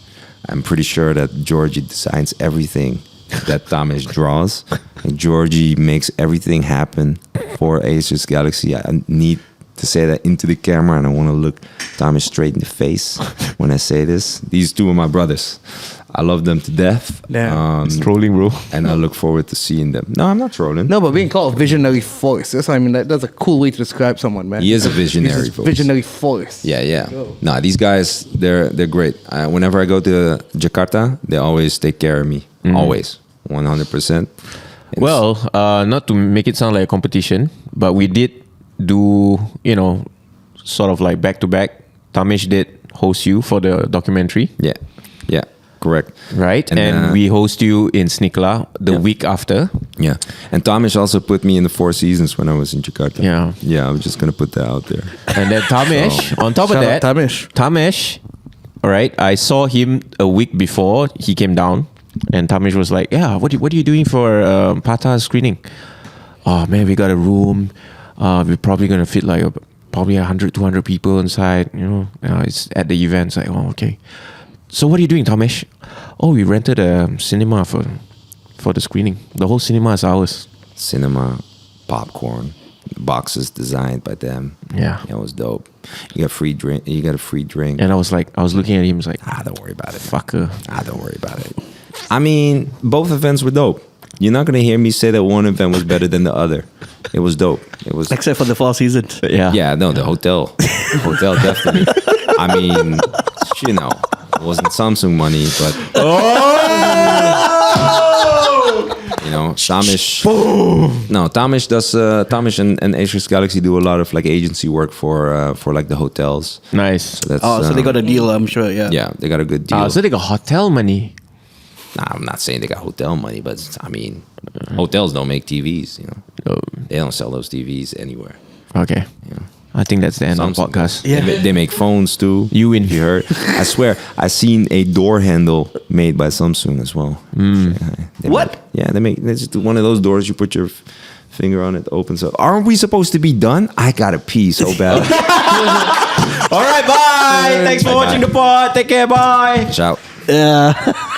I'm pretty sure that Georgie designs everything that Tomish draws. And Georgie makes everything happen for Ageless Galaxy. I need to say that into the camera, and I want to look Tomish straight in the face when I say this. These two are my brothers. I love them to death. It's trolling, bro. And I look forward to seeing them. No, I'm not trolling. No, but being called a visionary force. That's I mean. That's a cool way to describe someone, man. He is a visionary, He's a folks. visionary force. Yeah. Nah, these guys, they're great. Whenever I go to Jakarta, they always take care of me. Always. 100%. Well, not to make it sound like a competition, but we did do, sort of like back to back. Tamish did host you for the documentary, Yeah, correct. right? And, And we host you in SneakerLAH the week after. Yeah, and Thomas also put me in the Four Seasons when I was in Jakarta. Yeah. I'm just gonna put that out there. And then Tamesh, on top of Shout that, out Tamesh. all right, I saw him a week before he came down, and Tamesh was like, "Yeah, what are you doing for Patta screening?" "Oh man, we got a room. We're probably gonna fit like probably 100, 200 people inside. It's at the event." It's like, "Oh, okay. So what are you doing, Tamesh?" "Oh, we rented a cinema for the screening. The whole cinema is ours." Cinema, popcorn, boxes designed by them. Yeah. It was dope. You got free drink. You got a free drink. And I was looking at him, I was like, don't worry about it. Fucker. Don't worry about it. I mean, both events were dope. You're not gonna hear me say that one event was better than the other. It was dope. It was. Except for the Four Seasons. Yeah. Yeah, no, the hotel. Hotel, definitely. I mean, it wasn't Samsung money, but. Tamesh. No, Tamesh does. Tamesh and Asus Galaxy do a lot of like agency work for like the hotels. Nice. So that's, So they got a deal, I'm sure. Yeah. Yeah, they got a good deal. So they got hotel money. Nah, I'm not saying they got hotel money, but I mean, hotels don't make TVs. They don't sell those TVs anywhere. Okay. I think that's the end of the Samsung podcast. does. They make phones too. You win. You heard? I swear, I seen a door handle made by Samsung as well. What? They make. It's just one of those doors you put your finger on, it opens up. Aren't we supposed to be done? I gotta pee so bad. All right, bye. Thanks for watching the pod. Take care. Bye. Ciao. Yeah.